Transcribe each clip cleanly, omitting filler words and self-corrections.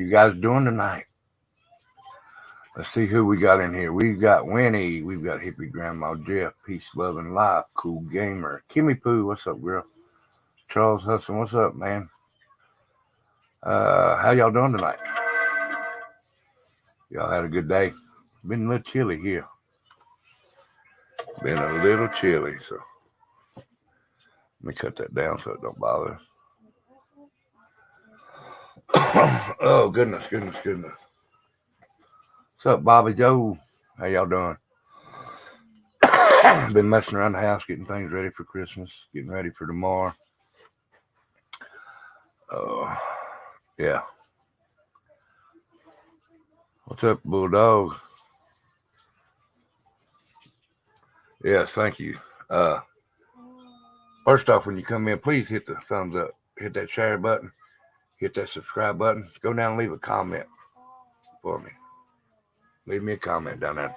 you guys doing tonight? Let's see who we got in here. We've got Winnie. We've got Hippie Grandma Jeff. Peace, love, and life. Cool Gamer. Kimmy Poo. What's up, girl? Charles Hudson. What's up, man? How y'all doing tonight? Y'all had a good day? Been a little chilly here. Been a little chilly, so let me cut that down so it don't bother us. Oh, goodness. What's up, Bobby Joe? How y'all doing? Been messing around the house, getting things ready for Christmas, getting ready for tomorrow. Yeah. What's up, Bulldog? Yes, thank you. First off, when you come in, please hit the thumbs up, hit that share button, hit that subscribe button. Go down and leave a comment for me. Leave me a comment down there.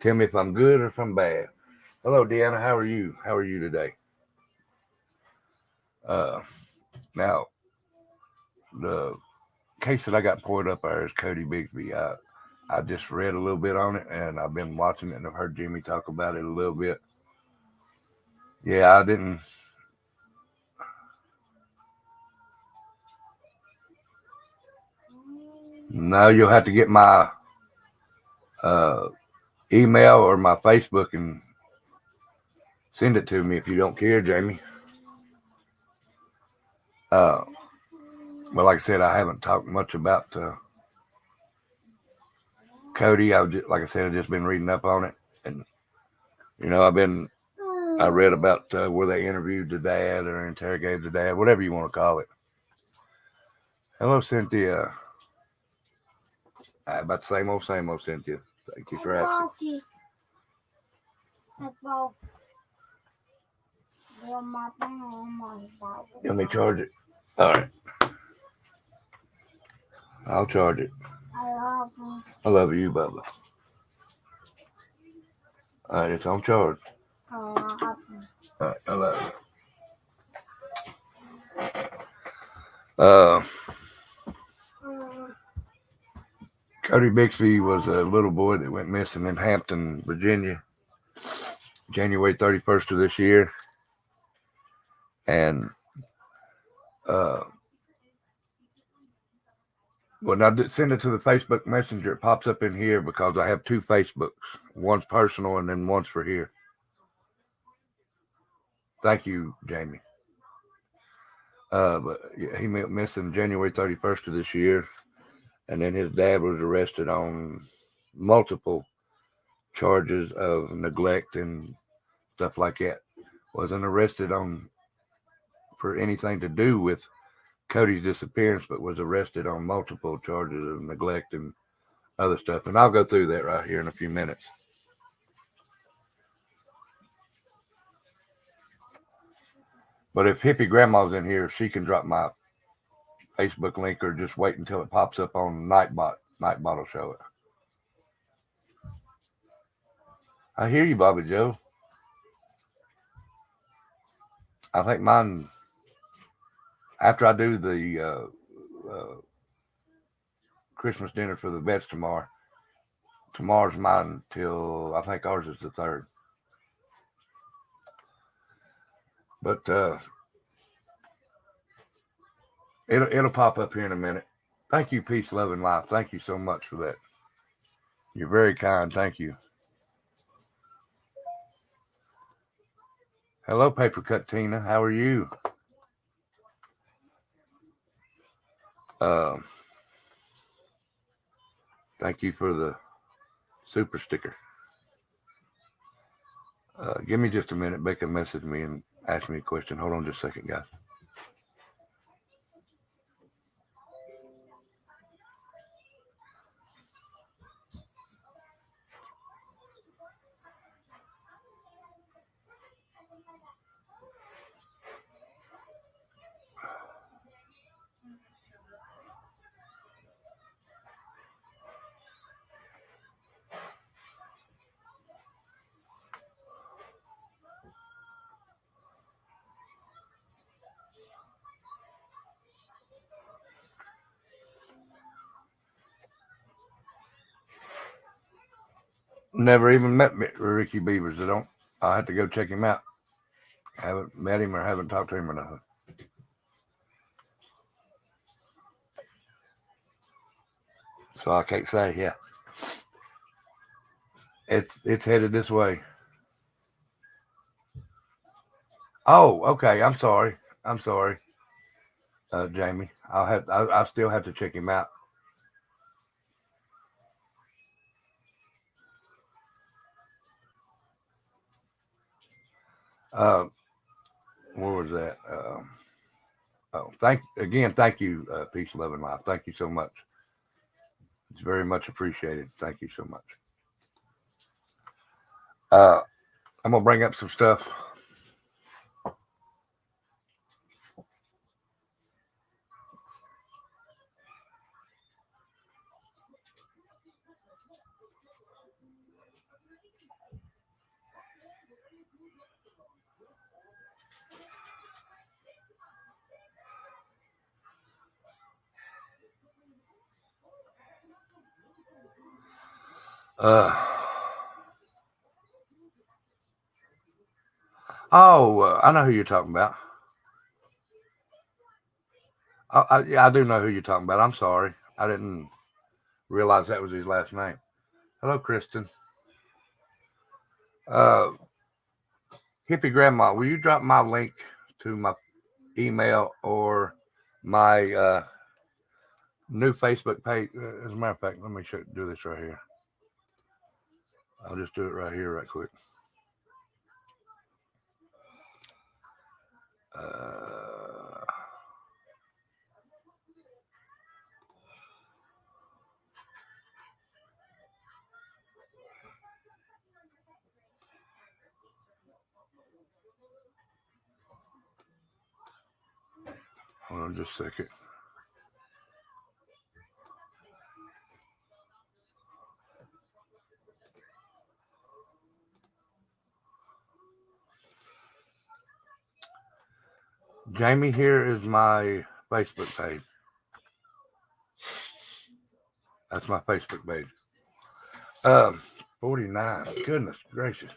Tell me if I'm good or if I'm bad. Hello, Deanna. How are you? How are you today? Now, the case that I got poured up there is Cody Bigsby. I just read a little bit on it, and I've been watching it, and I've heard Jimmy talk about it a little bit. Yeah, I didn't. No, you'll have to get my email or my Facebook and send it to me if you don't care, Jamie. Well, like I said, I haven't talked much about Cody. Like I said, I've just been reading up on it, and I read about where they interviewed the dad or interrogated the dad, whatever you want to call it. Hello, Cynthia. About the same old, Cynthia. Thank you for asking. Let me charge it. All right. I'll charge it. I love you, Bubba. All right, it's on charge. All right, I love you. Cody Bigsby was a little boy that went missing in Hampton, Virginia, January 31st of this year. And when I send it to the Facebook Messenger, it pops up in here because I have two Facebooks. One's personal and then one's for here. Thank you, Jamie. But he went missing January 31st of this year. And then his dad was arrested on multiple charges of neglect and stuff like that. Wasn't arrested for anything to do with Cody's disappearance, but was arrested on multiple charges of neglect and other stuff. And I'll go through that right here in a few minutes. But if Hippie Grandma's in here, she can drop my Facebook link or just wait until it pops up on Nightbot. Nightbot will show it. I hear you, Bobby Joe. I think mine, after I do the Christmas dinner for the vets tomorrow's mine till, I think ours is the 3rd. But it'll pop up here in a minute. Thank you, Peace, Love, and Life. Thank you so much for that. You're very kind. Thank you. Hello, Paper Cut Tina. How are you? Thank you for the super sticker. Give me just a minute. Becca messaged me and asked me a question. Hold on just a second, guys. Never even met Ricky Beavers. I have to go check him out. Haven't met him or haven't talked to him or nothing. So I can't say. Yeah, it's headed this way. Oh, okay. I'm sorry. I'm sorry, Jamie. I still have to check him out. Uh, where was that? Oh, thank you, peace, love, and life. Thank you so much. It's very much appreciated. Thank you so much. Uh, I'm gonna bring up some stuff. Uh, I know who you're talking about. Yeah, I do know who you're talking about. I'm sorry, I didn't realize that was his last name. Hello, Kristen. Uh, Hippie Grandma, will you drop my link to my email or my new Facebook page? As a matter of fact, let me do this right here. I'll just do it right here, right quick. Uh, Hold on just a second. Jamie, here is my Facebook page. That's my Facebook page. 49. Goodness gracious.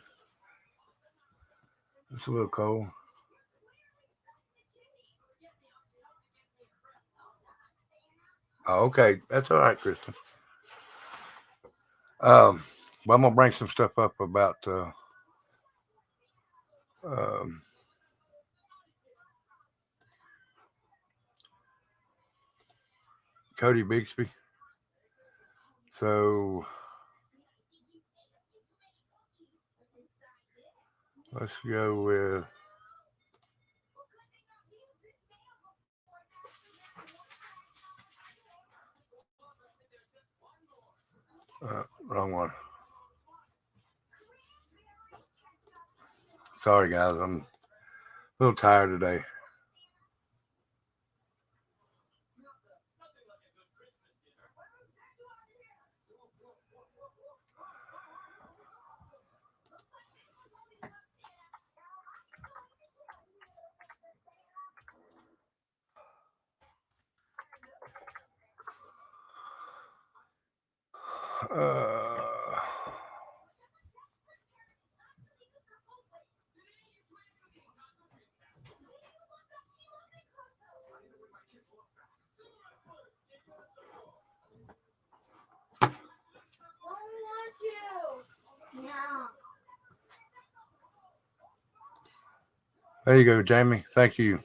It's a little cold. Oh, okay. That's all right, Kristen. Well, I'm going to bring some stuff up about um, Cody Bigsby. So let's go with wrong one. Sorry, guys. I'm a little tired today. Uh, There you go, Jamie. Thank you.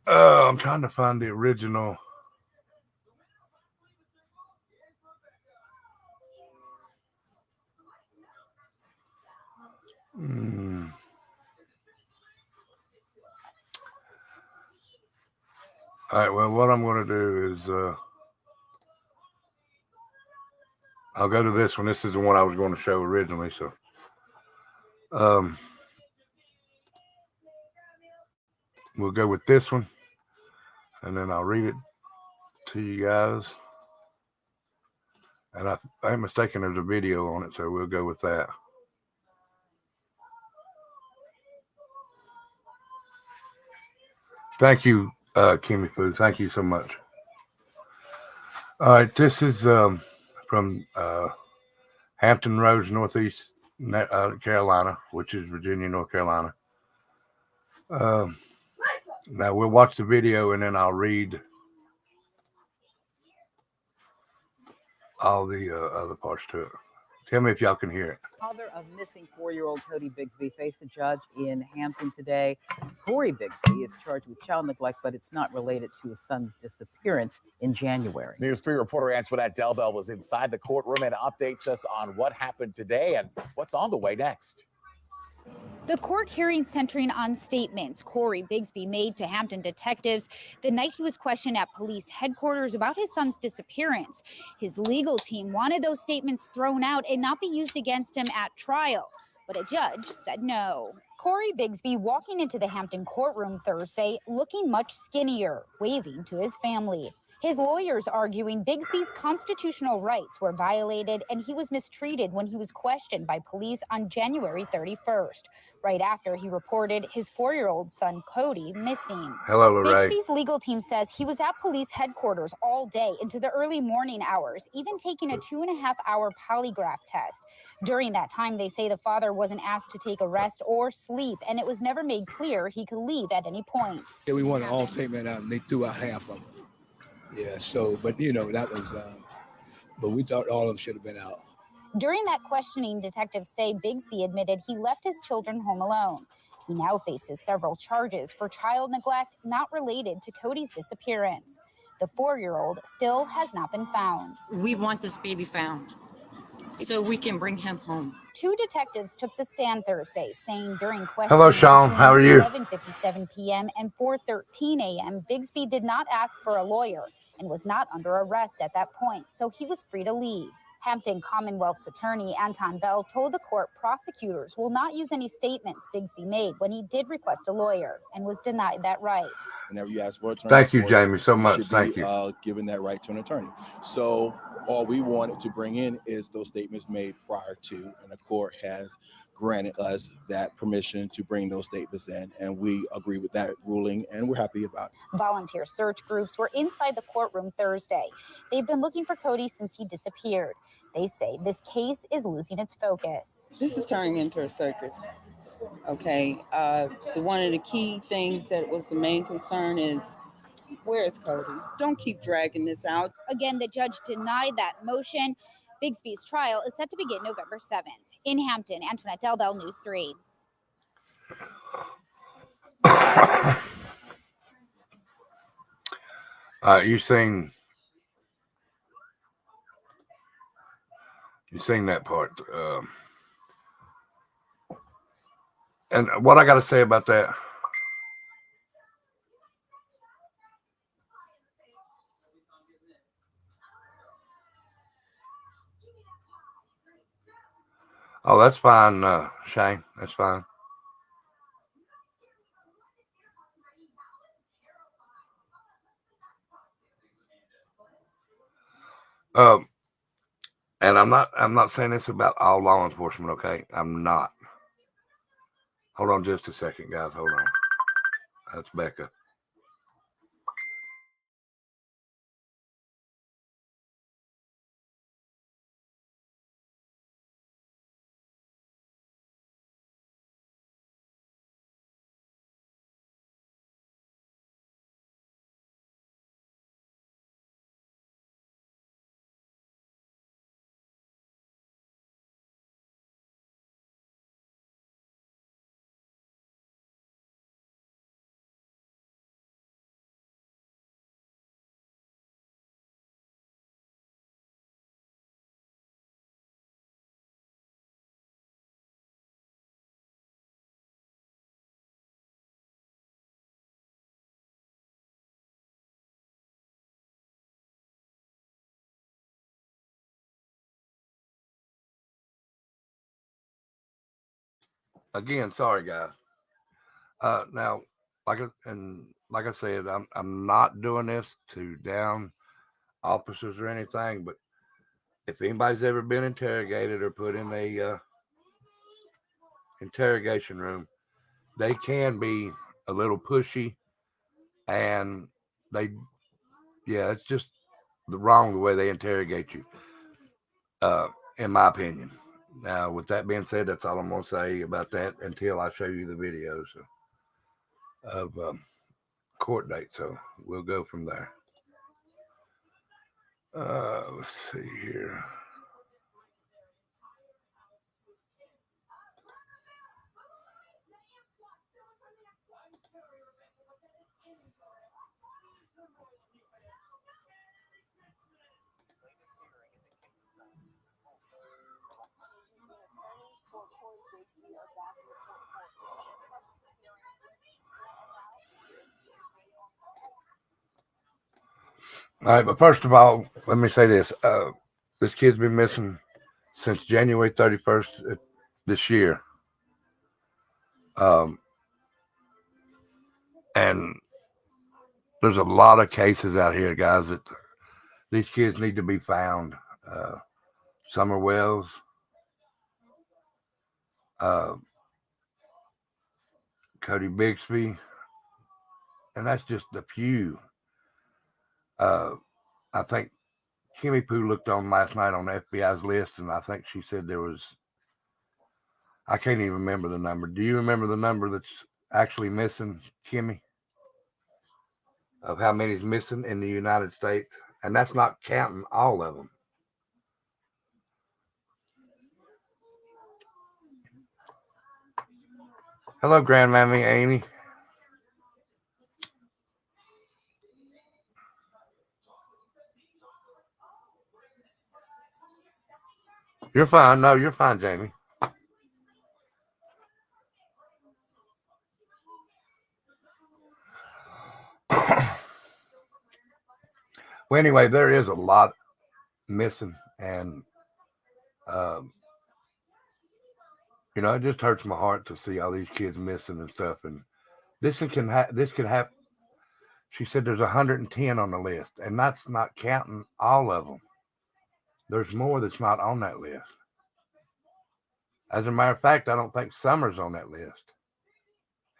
I'm trying to find the original. All right. Well, what I'm going to do is I'll go to this one. This is the one I was going to show originally. So, we'll go with this one, and then I'll read it to you guys. And I ain't mistaken, there's a video on it, so we'll go with that. Thank you, Kimmy Poo. Thank you so much. All right, this is from Hampton Roads, Northeast Carolina, which is Virginia, North Carolina. Now we'll watch the video and then I'll read all the other parts to it. Tell me if y'all can hear it. Father of missing 4-year-old Cody Bigsby faced a judge in Hampton today. Corey Bigsby is charged with child neglect, but it's not related to his son's disappearance in January. News 3 reporter Antoinette Delbell was inside the courtroom and updates us on what happened today and what's on the way next. The court hearing centering on statements Corey Bigsby made to Hampton detectives the night he was questioned at police headquarters about his son's disappearance. His legal team wanted those statements thrown out and not be used against him at trial, but a judge said no. Corey Bigsby walking into the Hampton courtroom Thursday looking much skinnier, waving to his family. His lawyers arguing Bigsby's constitutional rights were violated and he was mistreated when he was questioned by police on January 31st, right after he reported his 4-year-old son, Cody, missing. Hello, Lorraine. Bigsby's legal team says he was at police headquarters all day into the early morning hours, even taking a 2.5-hour polygraph test. During that time, they say the father wasn't asked to take a rest or sleep, and it was never made clear he could leave at any point. Yeah, we wanted all statement out, and they threw out half of them. Yeah, so, but that was, but we thought all of them should have been out. During that questioning, detectives say Bigsby admitted he left his children home alone. He now faces several charges for child neglect not related to Cody's disappearance. The 4-year-old still has not been found. We want this baby found so we can bring him home. 2 detectives took the stand Thursday, saying during questioning Hello, Sean. How are you? 11:57 p.m. and 4:13 a.m., Bigsby did not ask for a lawyer and was not under arrest at that point, so he was free to leave. Hampton Commonwealth's attorney Anton Bell told the court prosecutors will not use any statements Bigsby made when he did request a lawyer and was denied that right. Whenever you ask for an attorney, Thank you, Jamie, so much. Thank you. Given that right to an attorney. So all we wanted to bring in is those statements made prior to, and the court has granted us that permission to bring those statements in, and we agree with that ruling, and we're happy about it. Volunteer search groups were inside the courtroom Thursday. They've been looking for Cody since he disappeared. They say this case is losing its focus. This is turning into a circus. Okay, one of the key things that was the main concern is, where is Cody? Don't keep dragging this out. Again, the judge denied that motion. Bigsby's trial is set to begin November 7th. In Hampton, Antoinette Delbell, News 3. You sing that part. And what I got to say about that, oh, that's fine, Shane. That's fine. And I'm not saying this about all law enforcement, okay? I'm not. Hold on just a second, guys. Hold on. That's Becca. Again, sorry, guys. Now, like I said, I'm not doing this to down officers or anything, but if anybody's ever been interrogated or put in a interrogation room, they can be a little pushy, and it's just the way they interrogate you. in my opinion. Now, with that being said, that's all I'm going to say about that until I show you the videos of court date. So we'll go from there. Let's see here. All right, but first of all, let me say this. This kid's been missing since January 31st this year. And there's a lot of cases out here, guys, that these kids need to be found. Summer Wells, Cody Bigsby, and that's just a few. I think Kimmy Poo looked on last night on the FBI's list, and I think she said there was, I can't even remember the number. Do you remember the number that's actually missing, Kimmy, of how many is missing in the United States? And that's not counting all of them. Hello, Grandmammy Amy. You're fine. No, you're fine, Jamie. Well, anyway, there is a lot missing, and it just hurts my heart to see all these kids missing and stuff. And this can happen. She said there's 110 on the list, and that's not counting all of them. There's more that's not on that list. As a matter of fact, I don't think Summer's on that list,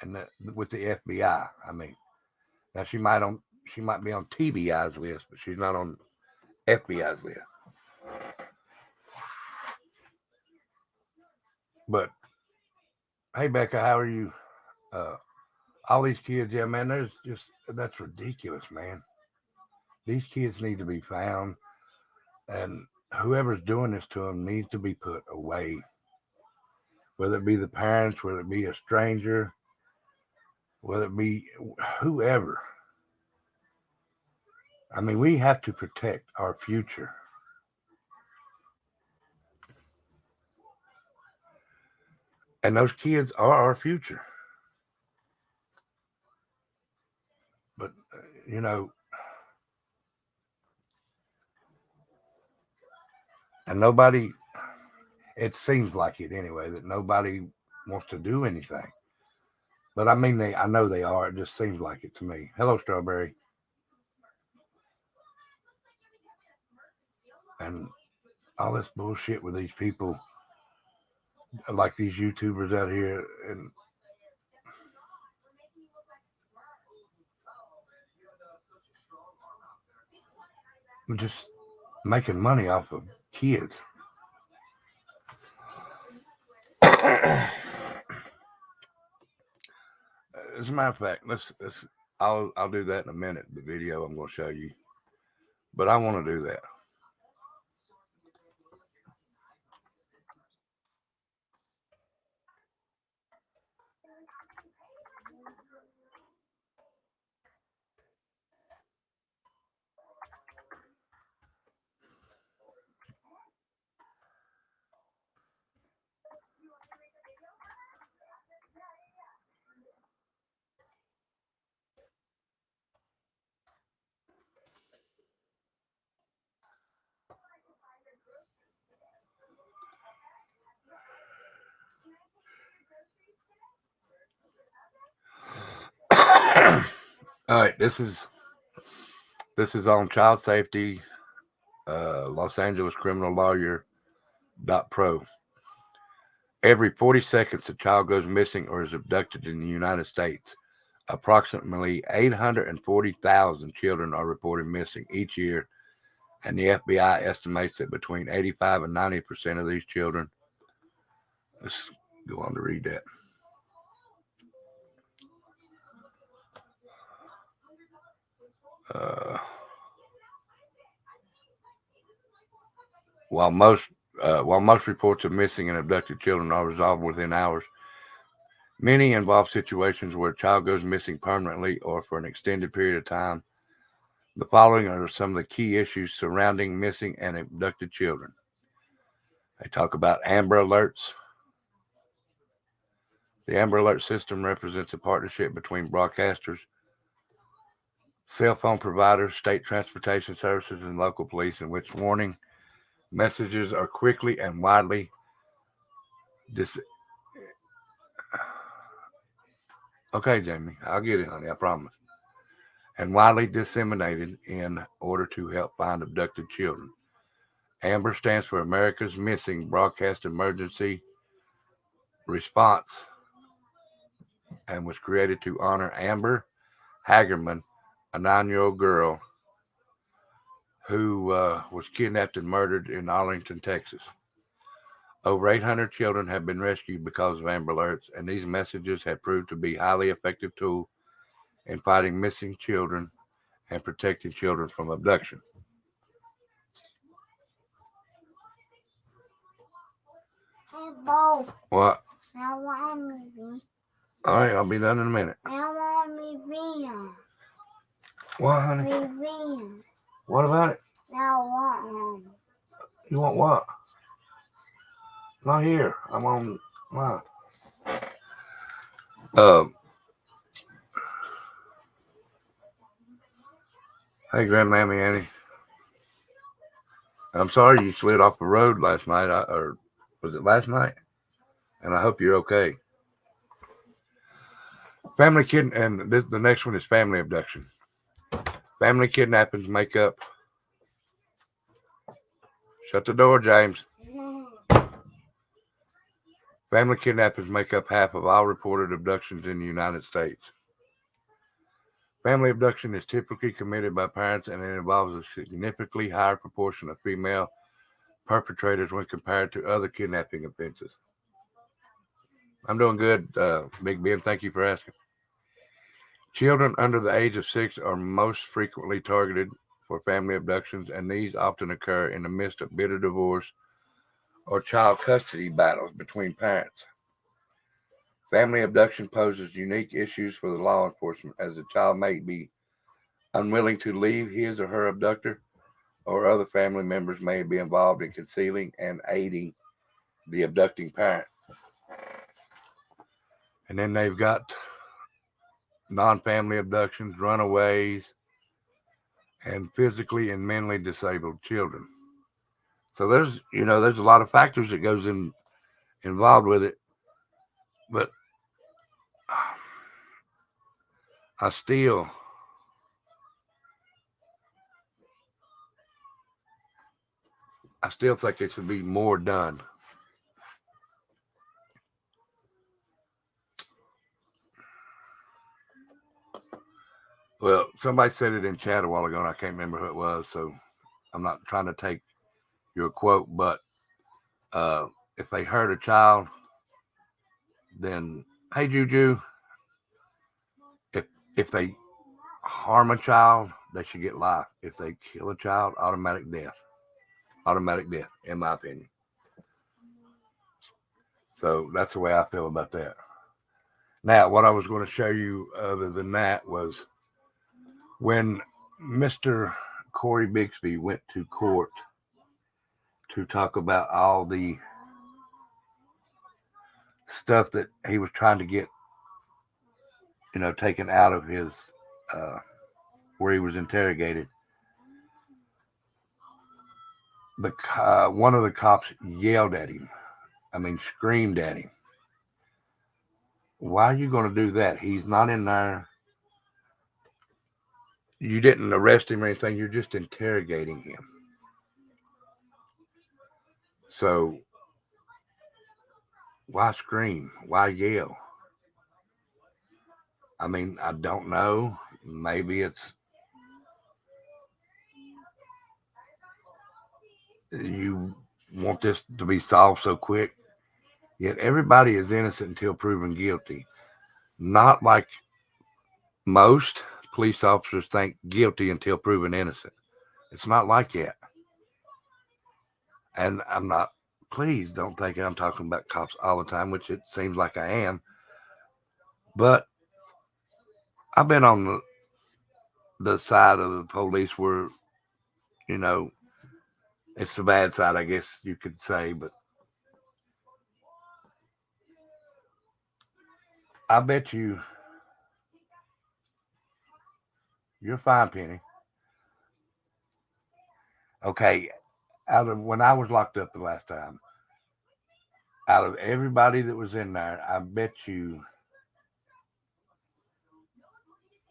and with the FBI. I mean, now she might be on TBI's list, but she's not on FBI's list. But hey, Becca, how are you? All these kids, yeah, man, that's ridiculous, man. These kids need to be found, and whoever's doing this to them needs to be put away. Whether it be the parents, whether it be a stranger, whether it be whoever. I mean, we have to protect our future. And those kids are our future. But, and nobody, it seems like it anyway, that nobody wants to do anything. But I mean, I know they are. It just seems like it to me. Hello, Strawberry. And all this bullshit with these people, like these YouTubers out here, and just making money off of kids. As a matter of fact, I'll do that in a minute. The video I'm going to show you, but I want to do that. All right, this is on child safety, Los Angeles criminal lawyer.pro. Every 40 seconds, a child goes missing or is abducted in the United States. Approximately 840,000 children are reported missing each year, And the FBI estimates that between 85 and 90% of these children, let's go on to read that. While most reports of missing and abducted children are resolved within hours, many involve situations where a child goes missing permanently or for an extended period of time. The following are some of the key issues surrounding missing and abducted children. They talk about Amber Alerts. The Amber Alert system represents a partnership between broadcasters, cell phone providers, state transportation services, and local police, in which warning messages are quickly and widely Okay, Jamie, I'll get it, honey, I promise. And widely disseminated in order to help find abducted children. AMBER stands for America's Missing Broadcast Emergency Response and was created to honor Amber Hagerman, a 9-year-old girl who was kidnapped and murdered in Arlington, Texas. Over 800 children have been rescued because of Amber Alerts, and these messages have proved to be a highly effective tool in fighting missing children and protecting children from abduction. Hey, Bo. What? I want a movie. All right, I'll be done in a minute. I want a movie. What, honey? Movie. What about it? I want one. You want what? Not here. I'm on mine. Hey, Grandmammy Annie. I'm sorry you slid off the road last night, or was it last night? And I hope you're okay. Family and the next one is family abduction. Family kidnappings make up. Shut the door, James. Family kidnappings make up half of all reported abductions in the United States. Family abduction is typically committed by parents, and it involves a significantly higher proportion of female perpetrators when compared to other kidnapping offenses. I'm doing good, Big Ben. Thank you for asking. Children under the age of 6 are most frequently targeted for family abductions, and these often occur in the midst of bitter divorce or child custody battles between parents. Family abduction poses unique issues for the law enforcement, as the child may be unwilling to leave his or her abductor, or other family members may be involved in concealing and aiding the abducting parent. And then they've got non-family abductions, runaways, and physically and mentally disabled children. So there's a lot of factors that goes involved with it, but I still think it should be more done. Well, somebody said it in chat a while ago, and I can't remember who it was, so I'm not trying to take your quote, but if they hurt a child, then, hey, Juju, if they harm a child, they should get life. If they kill a child, automatic death, in my opinion. So that's the way I feel about that. Now, what I was going to show you other than that was when Mr. Cody Bigsby went to court to talk about all the stuff that he was trying to get, taken out of his, where he was interrogated. One of the cops yelled at him. Screamed at him. Why are you going to do that? He's not in there. You didn't arrest him or anything. You're just interrogating him. So why scream? Why yell? I don't know. Maybe it's you want this to be solved so quick. Yet everybody is innocent until proven guilty. Not like most police officers think guilty until proven innocent. It's not like that. And I'm not, please don't think I'm talking about cops all the time, which it seems like I am. But I've been on the side of the police where, you know, it's the bad side, I guess you could say. But I bet you're fine, Penny. Okay, out of when I was locked up the last time, out of everybody that was in there, I bet you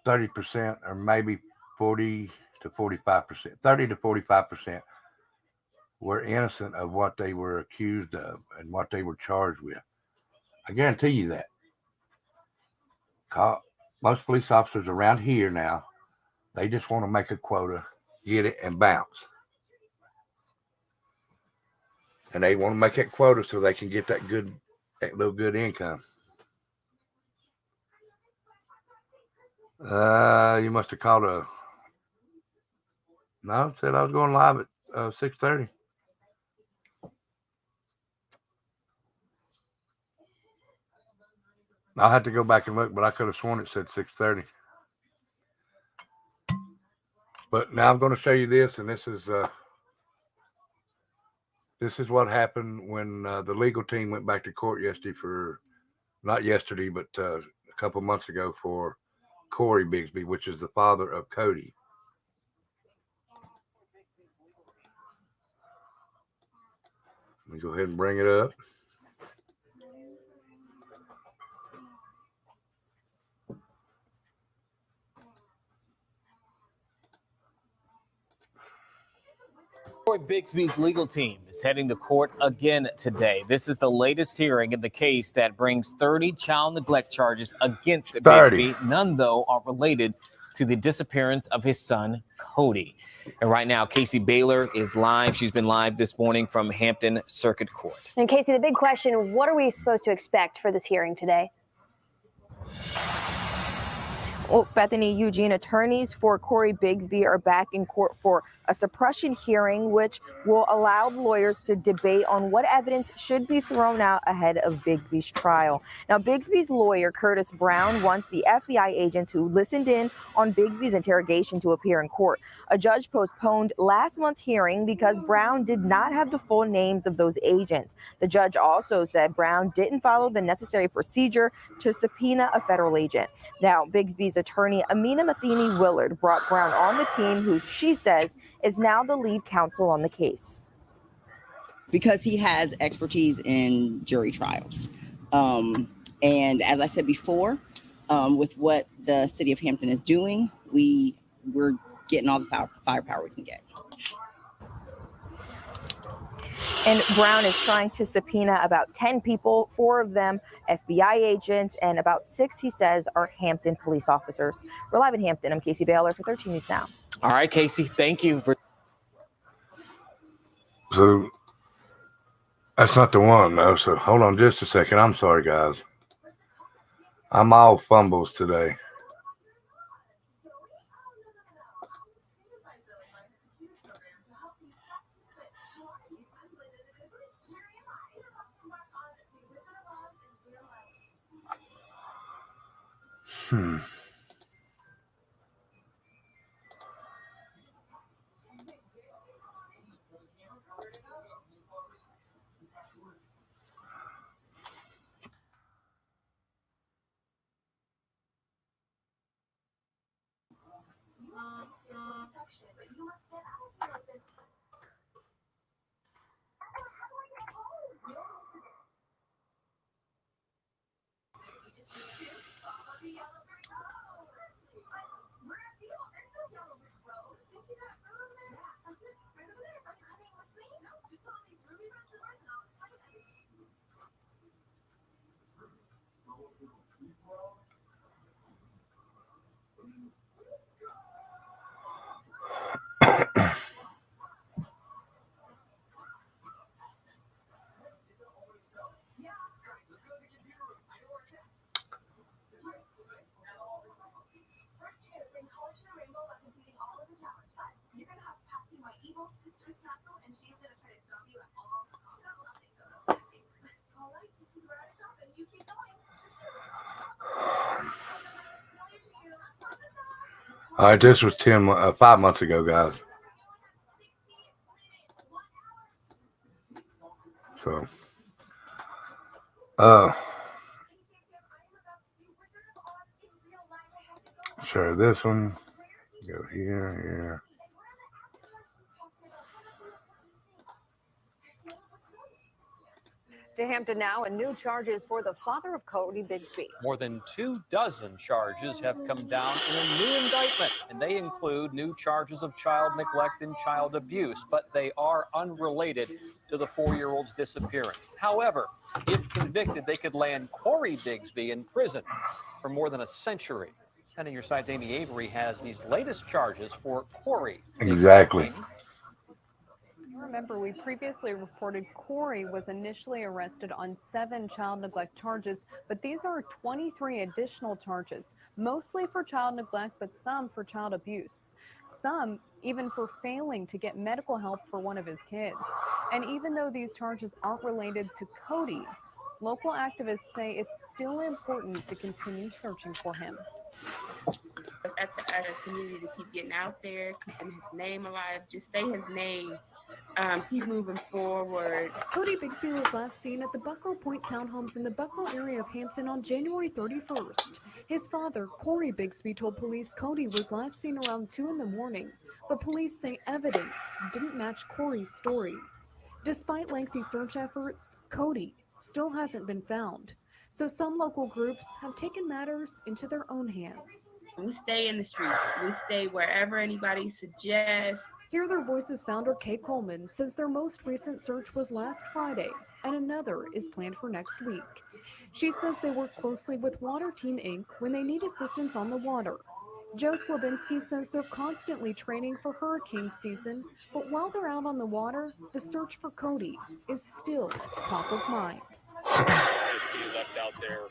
30% or maybe 40 to 45%, 30 to 45% were innocent of what they were accused of and what they were charged with. I guarantee you that. Most police officers around here now, they just want to make a quota, get it, and bounce. And they want to make that quota so they can get that little good income. You must have called a. No, it said I was going live at 6:30. I'll have to go back and look, but I could have sworn it said 6:30. But now I'm going to show you this, and this is what happened when the legal team went back to court not yesterday, but a couple months ago for Cody Bigsby, which is the father of Cody. Let me go ahead and bring it up. Cody Bigsby's legal team is heading to court again today. This is the latest hearing in the case that brings 30 child neglect charges against 30. Bigsby. None, though, are related to the disappearance of his son, Cody. And right now, Casey Baylor is live. She's been live this morning from Hampton Circuit Court. And Casey, the big question, what are we supposed to expect for this hearing today? Well, Bethany, Eugene, attorneys for Cody Bigsby are back in court for a suppression hearing, which will allow lawyers to debate on what evidence should be thrown out ahead of Bigsby's trial. Now, Bigsby's lawyer, Curtis Brown, wants the FBI agents who listened in on Bigsby's interrogation to appear in court. A judge postponed last month's hearing because Brown did not have the full names of those agents. The judge also said Brown didn't follow the necessary procedure to subpoena a federal agent. Now, Bigsby's attorney, Amina Matheny Willard, brought Brown on the team, who she says is now the lead counsel on the case. Because he has expertise in jury trials. And as I said before, with what the city of Hampton is doing, we're getting all the firepower we can get. And Brown is trying to subpoena about 10 people, 4 of them FBI agents, and about 6, he says, are Hampton police officers. We're live in Hampton. I'm Casey Baylor for 13 News Now. All right, Casey, thank you for. So that's not the one, though. So hold on just a second. I'm sorry, guys. I'm all fumbles today. All right, this was 5 months ago, guys. So, share this one. Go here. To Hampton now, and new charges for the father of Cody Bigsby. More than 24 charges have come down in a new indictment, and they include new charges of child neglect and child abuse, but they are unrelated to the 4-year-old's disappearance. However, if convicted, they could land Cory Bigsby in prison for more than a century. 10 on your side's Amy Avery has these latest charges for Cory. Exactly. Remember, we previously reported Cory was initially arrested on 7 child neglect charges, but these are 23 additional charges, mostly for child neglect, but some for child abuse. Some even for failing to get medical help for one of his kids. And even though these charges aren't related to Cody, local activists say it's still important to continue searching for him. It's up to us as community to keep getting out there, keeping his name alive, just say his name. Keep moving forward. Cody Bigsby was last seen at the Buckle Point townhomes in the Buckle area of Hampton on January 31st. His father, Cory Bigsby, told police Cody was last seen around 2 in the morning, but police say evidence didn't match Cory's story. Despite lengthy search efforts, Cody still hasn't been found. So some local groups have taken matters into their own hands. We stay in the streets. We stay wherever anybody suggests. Hear Their Voices founder Kay Coleman says their most recent search was last Friday, and another is planned for next week. She says they work closely with Water Team Inc. when they need assistance on the water. Joe Slabinski says they're constantly training for hurricane season, but while they're out on the water, the search for Cody is still top of mind. He left out there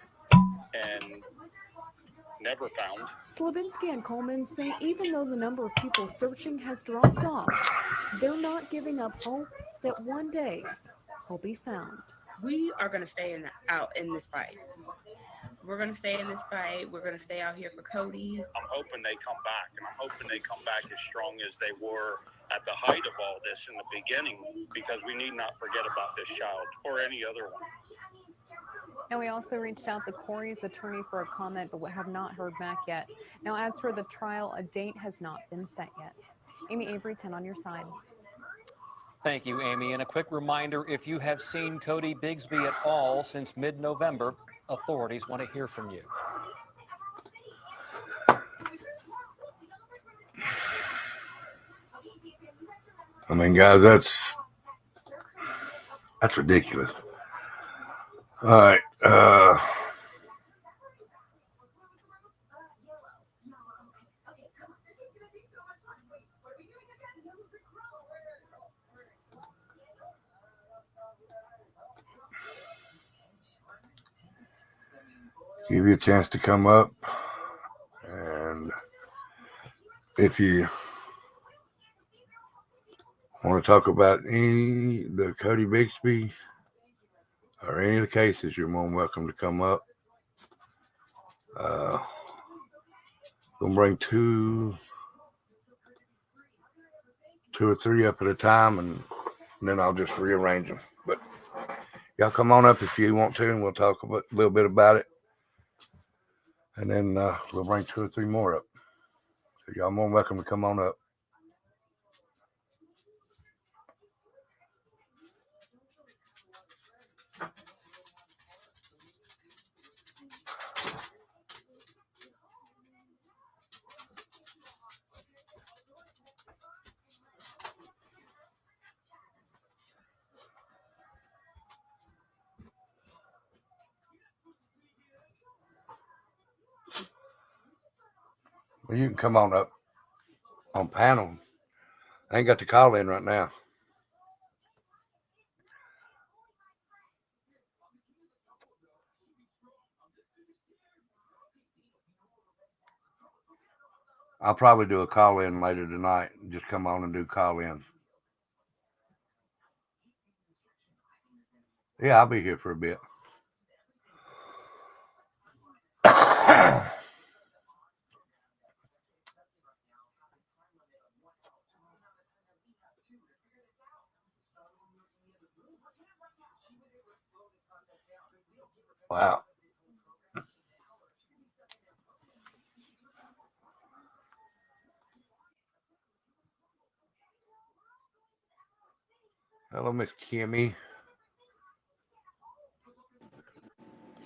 and never found. Slabinski and Coleman say even though the number of people searching has dropped off, they're not giving up hope that one day he'll be found. We are going to stay out in this fight. We're going to stay in this fight. We're going to stay out here for Cody. I'm hoping they come back, and I'm hoping they come back as strong as they were at the height of all this in the beginning, because we need not forget about this child or any other one. And we also reached out to Cory's attorney for a comment, but we have not heard back yet. Now, as for the trial, a date has not been set yet. Amy Avery, 10 on your side. Thank you, Amy. And a quick reminder, if you have seen Cody Bigsby at all since mid-November, authorities want to hear from you. I mean, guys, that's ridiculous. All right. Give you a chance to come up, and if you want to talk about the Cody Bigsby or any of the cases, you're more than welcome to come up. Gonna bring two or three up at a time, and then I'll just rearrange them. But y'all come on up if you want to, and we'll talk a little bit about it. And then we'll bring 2 or 3 more up. So y'all more than welcome to come on up. Well, you can come on up on panel. I ain't got the call in right now. I'll probably do a call in later tonight. Just come on and do call ins. Yeah, I'll be here for a bit. Wow. Hello, Miss Kimmy.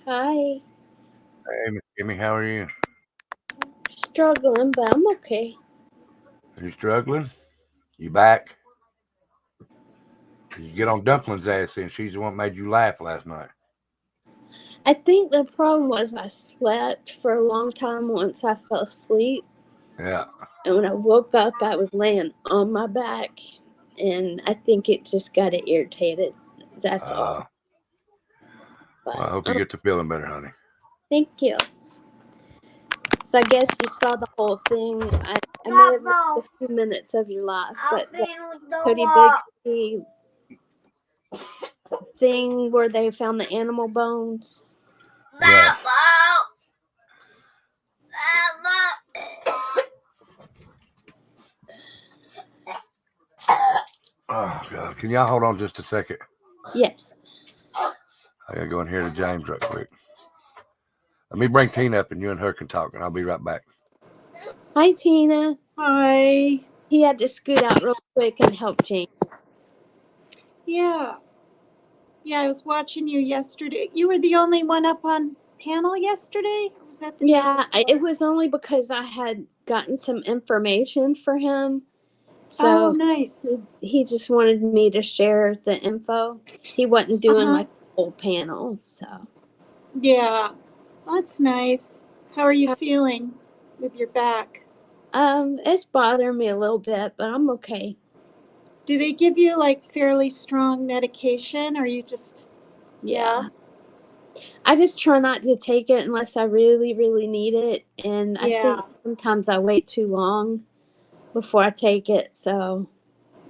Hi. Hey, Miss Kimmy, how are you? Struggling, but I'm okay. You struggling? You back? You get on Dumpling's ass, and she's the one that made you laugh last night. I think the problem was I slept for a long time once I fell asleep. Yeah. And when I woke up, I was laying on my back. And I think it just got it irritated. That's all. Well, I hope you get to feeling better, honey. Thank you. So I guess you saw the whole thing. I may have missed a few minutes of your life, but the Cody Bigsby thing where they found the animal bones. Yeah. Oh, God. Can y'all hold on just a second? Yes. I gotta go in here to James real quick. Let me bring Tina up and you and her can talk, and I'll be right back. Hi, Tina. Hi. He had to scoot out real quick and help James. Yeah. Yeah, I was watching you yesterday. You were the only one up on panel yesterday? Or was that the Yeah, it was only because I had gotten some information for him. So oh, nice. He just wanted me to share the info. He wasn't doing like a whole panel, so. Yeah. That's nice. How are you feeling with your back? It's bothering me a little bit, but I'm okay. Do they give you like fairly strong medication or you just Yeah. I just try not to take it unless I really, really need it. And I think sometimes I wait too long before I take it, so.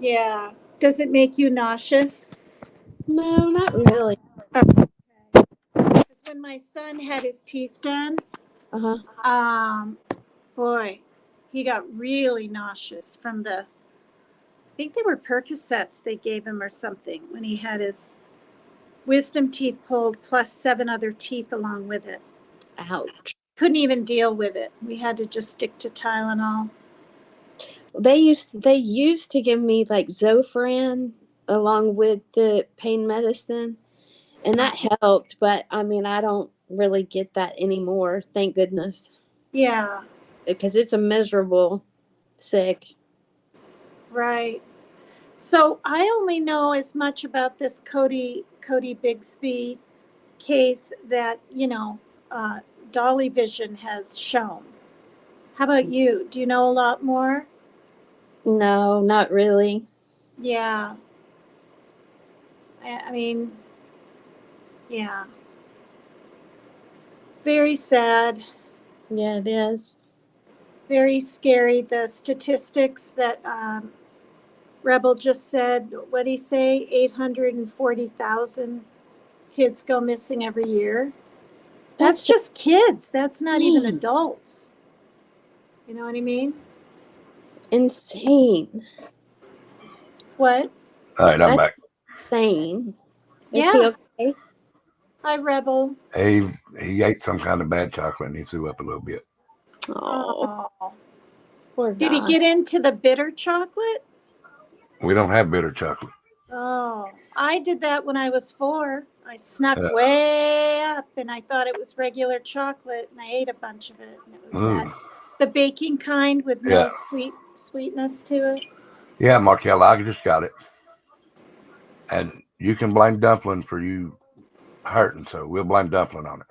Yeah. Does it make you nauseous? No, not really. Because when my son had his teeth done, boy, he got really nauseous from I think they were Percocets they gave him or something when he had his wisdom teeth pulled plus 7 other teeth along with it. Ouch. Couldn't even deal with it. We had to just stick to Tylenol. They used to give me like Zofran along with the pain medicine, and that helped, but I mean, I don't really get that anymore, thank goodness. Yeah. Because it's a miserable sick. Right. So I only know as much about this Cody Bigsby case that, Dolly Vision has shown. How about you? Do you know a lot more? No, not really. Yeah. I mean, yeah. Very sad. Yeah, it is. Very scary. The statistics that Rebel just said, what'd he say? 840,000 kids go missing every year. That's just kids. That's not even adults. You know what I mean? Insane. What? All right, I'm back. Insane. Is Yeah. he okay? Hi, Rebel. He ate some kind of bad chocolate and he threw up a little bit. Oh. Poor Did he guy. get into the bitter chocolate? We don't have bitter chocolate. Oh, I did that when I was 4. I snuck way up and I thought it was regular chocolate and I ate a bunch of it. And it was that, the baking kind with no sweetness to it. Yeah, Markel, I just got it. And you can blame Dumpling for you hurting, so we'll blame Dumpling on it.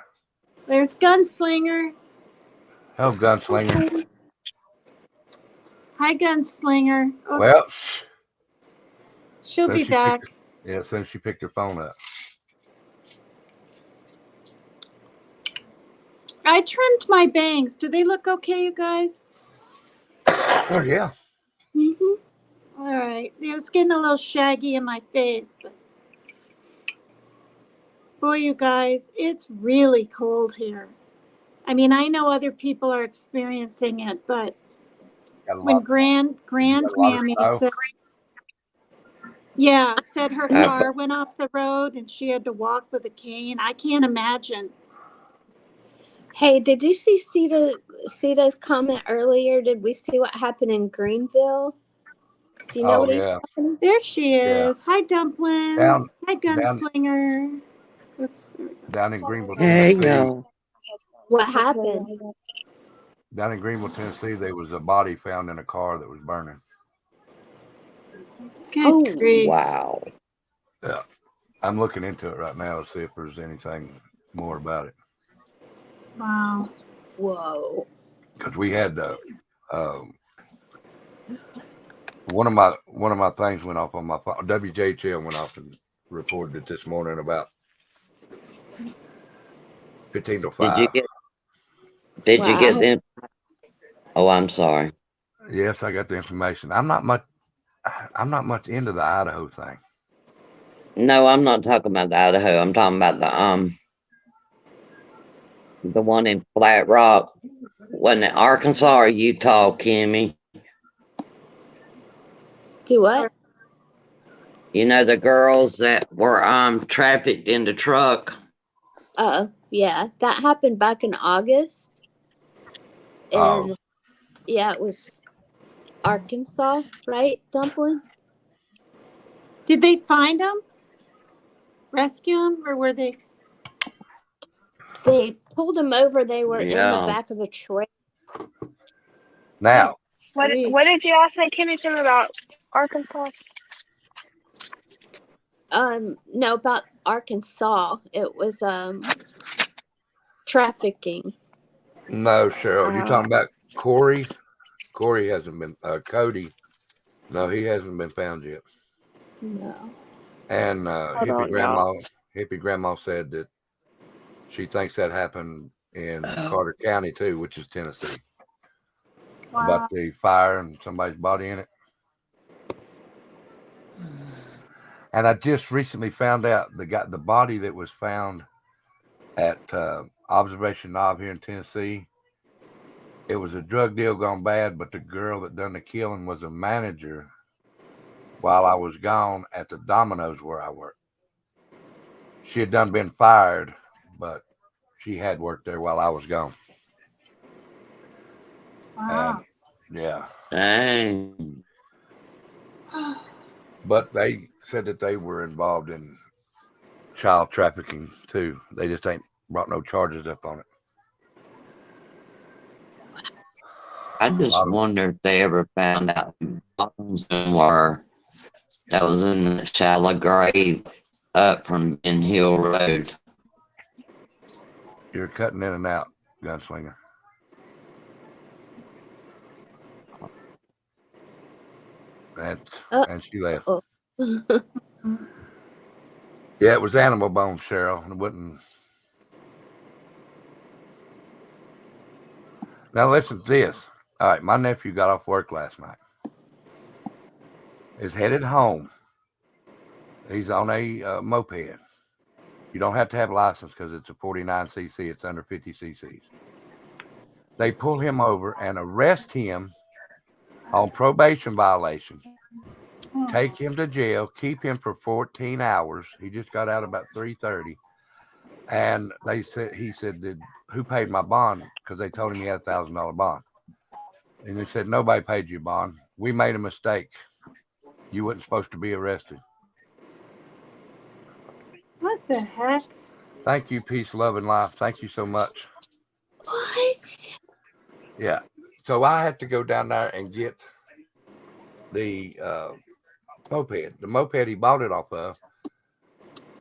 There's Gunslinger. Hello, Gunslinger. Hi, Gunslinger. Oops. Well, she'll be back. As soon as she picked her phone up. I trimmed my bangs. Do they look okay, you guys? Oh, yeah. All right. It was getting a little shaggy in my face, but boy, you guys, it's really cold here. I mean, I know other people are experiencing it, but when Grand Mammy said, Yeah, said her Uh, car went off the road and she had to walk with a cane. I can't imagine. Hey, did you see Sita's comment earlier? Did we see what happened in Greenville? Do you know Oh what he's yeah, talking? There she yeah. is. Hi, Dumpling. Down, Hi, down, Gunslinger. Oops. down in Greenville, hey, Tennessee. y'all. What happened? Down in Greenville, Tennessee, there was a body found in a car that was burning. Good Oh, grief. Wow. Yeah, I'm looking into it right now to see if there's anything more about it. Wow. whoa. Because we had one of my things went off on my phone. WJHL went off and reported it this morning about 15 to 5. Did you get Wow. them? Oh, I'm sorry. Yes, I got the information. I'm not much into the Idaho thing. No, I'm not talking about the Idaho. I'm talking about the one in Flat Rock. Wasn't it Arkansas or Utah, Kimmy? Do what? You know the girls that were trafficked in the truck. Yeah, that happened back in August. Oh, And yeah, it was Arkansas, right, Dumpling? Did they find them? Rescue them? Or were they? They pulled them over. They were in the Yeah. back of a trailer. now What did you all say, Kimmy, Kim, about Arkansas? No, about Arkansas. It was trafficking. no, Cheryl, you're talking about Corey. Corey hasn't been. Cody, no, he hasn't been found yet. No. And Hold on, y'all. hippie grandma said that she thinks that happened in Carter County too, which is Tennessee. Wow. About the fire and somebody's body in it. And I just recently found out the body that was found at Observation Knob here in Tennessee. It was a drug deal gone bad, but the girl that done the killing was a manager while I was gone at the Domino's where I worked. She had done been fired, but she had worked there while I was gone. Wow. And yeah. Dang. But they said that they were involved in child trafficking too. They just ain't brought no charges up on it. I just wonder if they ever found out who bones were that was in the shallow grave up from Ben Hill Road. You're cutting in and out, Gunslinger. And she left. Oh. Yeah, it was animal bones, Cheryl. It wasn't. Now listen to this. All right, my nephew got off work last night. Is headed home. He's on a moped. You don't have to have a license because it's a 49cc. It's under 50 cc's. They pull him over and arrest him on probation violation. Take him to jail. Keep him for 14 hours. He just got out about 3:30. And he said, who paid my bond? Because they told him he had a $1,000 bond. And they said, nobody paid you bond. We made a mistake. You weren't supposed to be arrested. What the heck? Thank you, peace, love, and life. Thank you so much. What? Yeah. So I had to go down there and get the moped. The moped he bought it off of.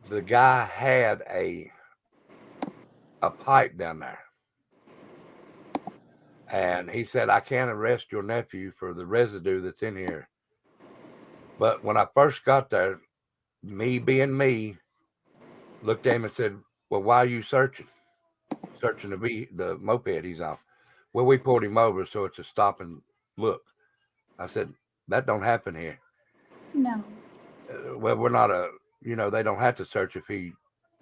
The guy had a pipe down there. And he said, I can't arrest your nephew for the residue that's in here. But when I first got there, me being me, looked at him and said, well, why are you searching? Searching the moped he's on. Well, we pulled him over, so it's a stop and look. I said, that don't happen here. No. Well, we're not they don't have to search if he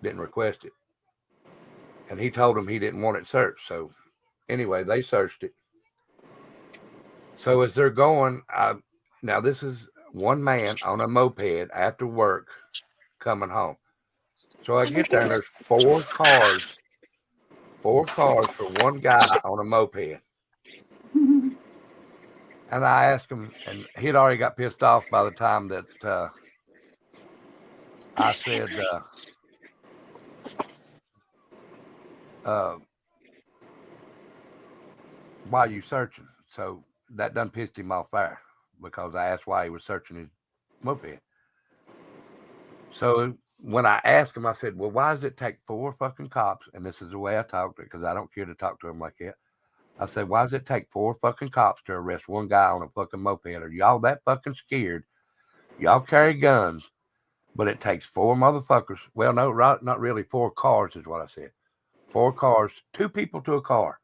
didn't request it. And he told them he didn't want it searched. So anyway, they searched it. So as they're going, now this is one man on a moped after work coming home. So I get there and there's 4 cars for one guy on a moped. And I asked him, and he'd already got pissed off by the time that I said, why are you searching? So that done pissed him off there because I asked why he was searching his moped. So when I asked him, I said, well, why does it take 4 fucking cops? And this is the way I talked to it because I don't care to talk to him like that. I said, why does it take 4 fucking cops to arrest one guy on a fucking moped? Are y'all that fucking scared? Y'all carry guns, but it takes 4 motherfuckers. Well, no, right, not really. 4 cars is what I said. 4 cars, 2 people to a car.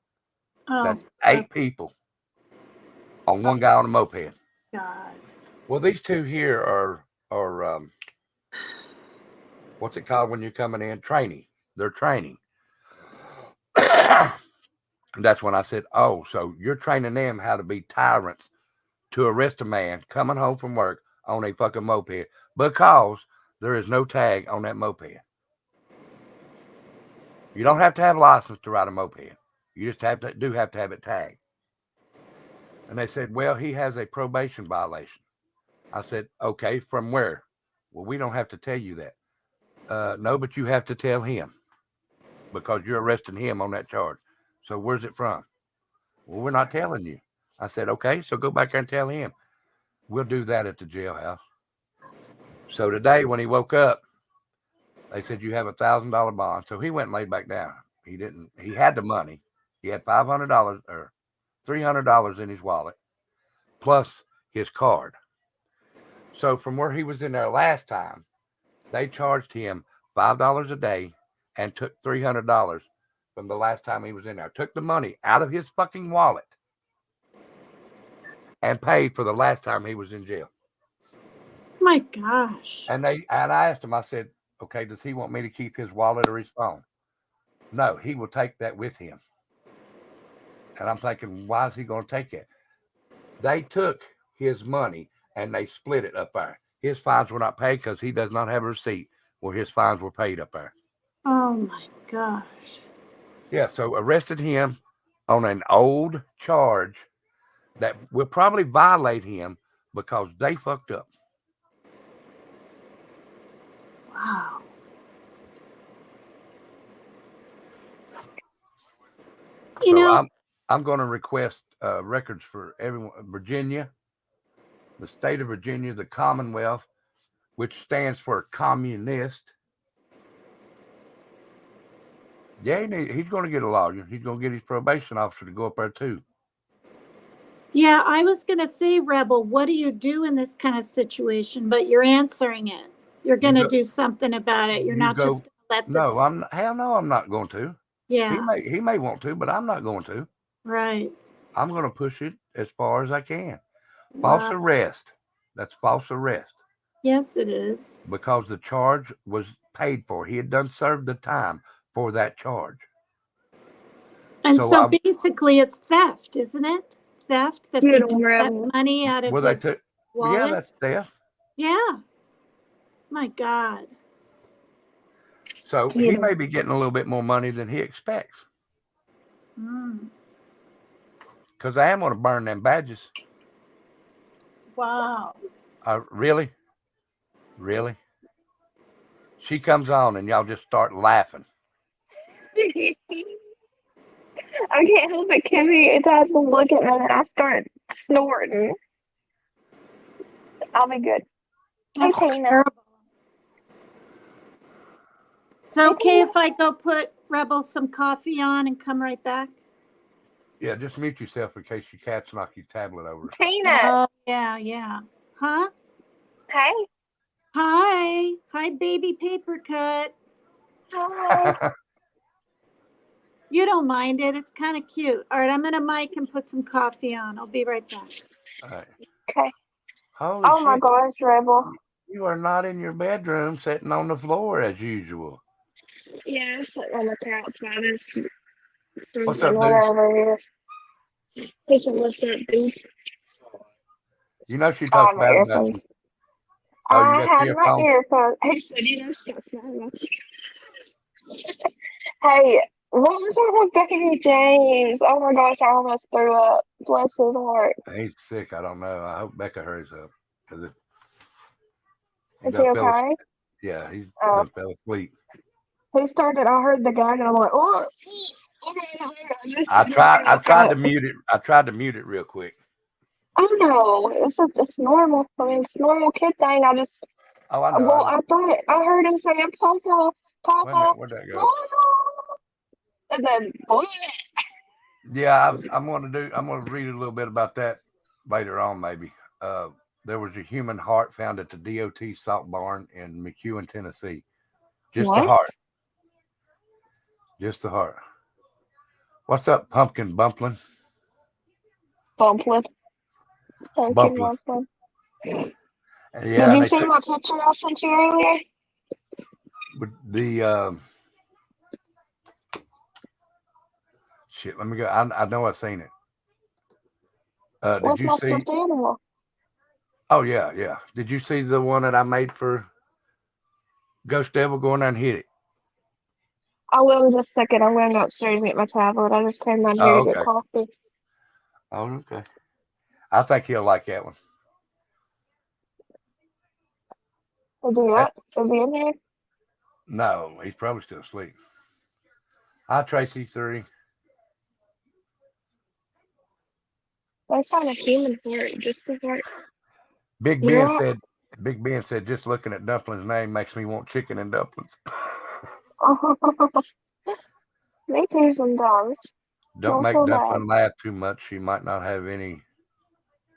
Oh, That's 8 people on one guy on a moped. God. Well, these 2 here are what's it called when you're coming in? Training. They're training. That's when I said, oh, so you're training them how to be tyrants to arrest a man coming home from work on a fucking moped because there is no tag on that moped. You don't have to have a license to ride a moped. You just have to have it tagged. And they said, well, he has a probation violation. I said, okay, from where? Well, we don't have to tell you that. No, but you have to tell him because you're arresting him on that charge. So where's it from? Well, we're not telling you. I said, okay, so go back there and tell him. We'll do that at the jailhouse. So today when he woke up, they said, you have $1,000 bond. So he went and laid back down. He had the money. He had $500 or $300 in his wallet plus his card. So from where he was in there last time, they charged him $5 a day and took $300 from the last time he was in there. Took the money out of his fucking wallet and paid for the last time he was in jail. My gosh. And I asked him, I said, okay, does he want me to keep his wallet or his phone? No, he will take that with him. And I'm thinking, why is he going to take it? They took his money and they split it up there. His fines were not paid because he does not have a receipt where his fines were paid up there. Oh my gosh. Yeah, so arrested him on an old charge that will probably violate him because they fucked up. Wow. You know, I'm going to request records for everyone. Virginia, the state of Virginia, the Commonwealth, which stands for communist. Yeah, he's going to get a lawyer. He's going to get his probation officer to go up there too. yeah, I was going to say, Rebel, what do you do in this kind of situation? But you're answering it. You're going to do something about it. You're not just going to let this. No, I'm not going to. Yeah. He may want to, but I'm not going to. Right. I'm going to push it as far as I can. False arrest. That's false arrest. Yes, it is. Because the charge was paid for. He had done served the time for that charge. And so basically it's theft, isn't it? Theft that they took that money out of his wallet? Yeah, that's theft. Yeah. My God. So he may be getting a little bit more money than he expects. Because I am going to burn them badges. Wow. Really? Really? She comes on and y'all just start laughing. I can't help it, Kimmy. Dad will look at me and I start snorting. I'll be good. That's terrible. Is it okay if I go put Rebel some coffee on and come right back? Yeah, just mute yourself in case your cats knock your tablet over. Tina. Oh, yeah. Huh? Hey. Hi, baby paper cut. Hi. You don't mind it. It's kind of cute. All right, I'm going to mic and put some coffee on. I'll be right back. All right. Okay. Holy oh shit. my gosh, Rebel. You are not in your bedroom sitting on the floor as usual. Yeah, I'm sitting on the couch by this. What's up, dude? Over here. He said, what's up, dude? You know she talks bad about you. Oh, you I got had your my phone? earphones. Hey, so you know, stop smiling. Hey, what was wrong with Becky James? Oh my gosh, I almost threw up. Bless his heart. He's sick. I don't know. I hope Becca hurries up because he Is he done fell asleep. okay? Yeah, he's Oh, done fell asleep. he started. I heard the gag, and I'm like, oh, okay, hang on, just I a second, tried okay. to mute it. I tried to mute it real quick. Oh no, it's normal. I mean, it's a normal kid thing. Oh, I know. Well, I thought I heard him saying, Papa, Wait a minute. Papa, Where'd that go? Mama, and then, Yeah, I'm gonna read a little bit about that later on, maybe. There was a human heart found at the DOT salt barn in McEwen, Tennessee. Just the what? heart. Just the heart. What's up, Pumpkin Bumplin? Bumplin. Pumpkin Bumplin. Bumplin. Yeah, Did and you they see took my picture I sent you earlier? the shit. Let me go. I know I've seen it. Did What's you my see? stuffed animal? Oh yeah. Did you see the one that I made for Ghost Devil? Go in there and hit it. I will in just a second. I'm going upstairs and get my tablet. I just came down here Oh, to get okay. coffee. Oh, okay. I think he'll like that one. Is he up? Is he in here? No, he's probably still asleep. Hi, Tracy 3. They found a human heart, just the heart. Big You know Ben what? said. Big Ben said, just looking at Dumpling's name makes me want chicken and dumplings. Me too sometimes. Don't Don't make feel bad. Dumpling laugh too much. She might not have any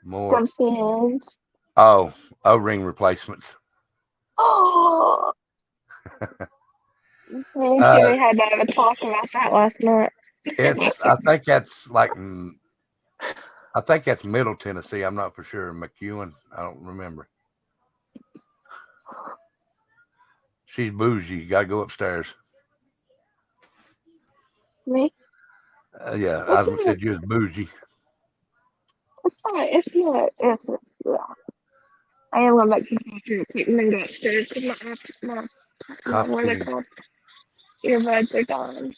more. Good friends. Oh, O-ring replacements. Oh, me and Kimmy had to have a talk about that last night. I think that's Middle Tennessee. I'm not for sure. McEwen. I don't remember. She's bougie. You gotta go upstairs. Me? Yeah, It's Osmond not. said you was bougie. It's not. It's not. It's just, yeah. I am gonna make some coffee real quick and then go upstairs because my what are they Coffee. called? Earbuds are gone.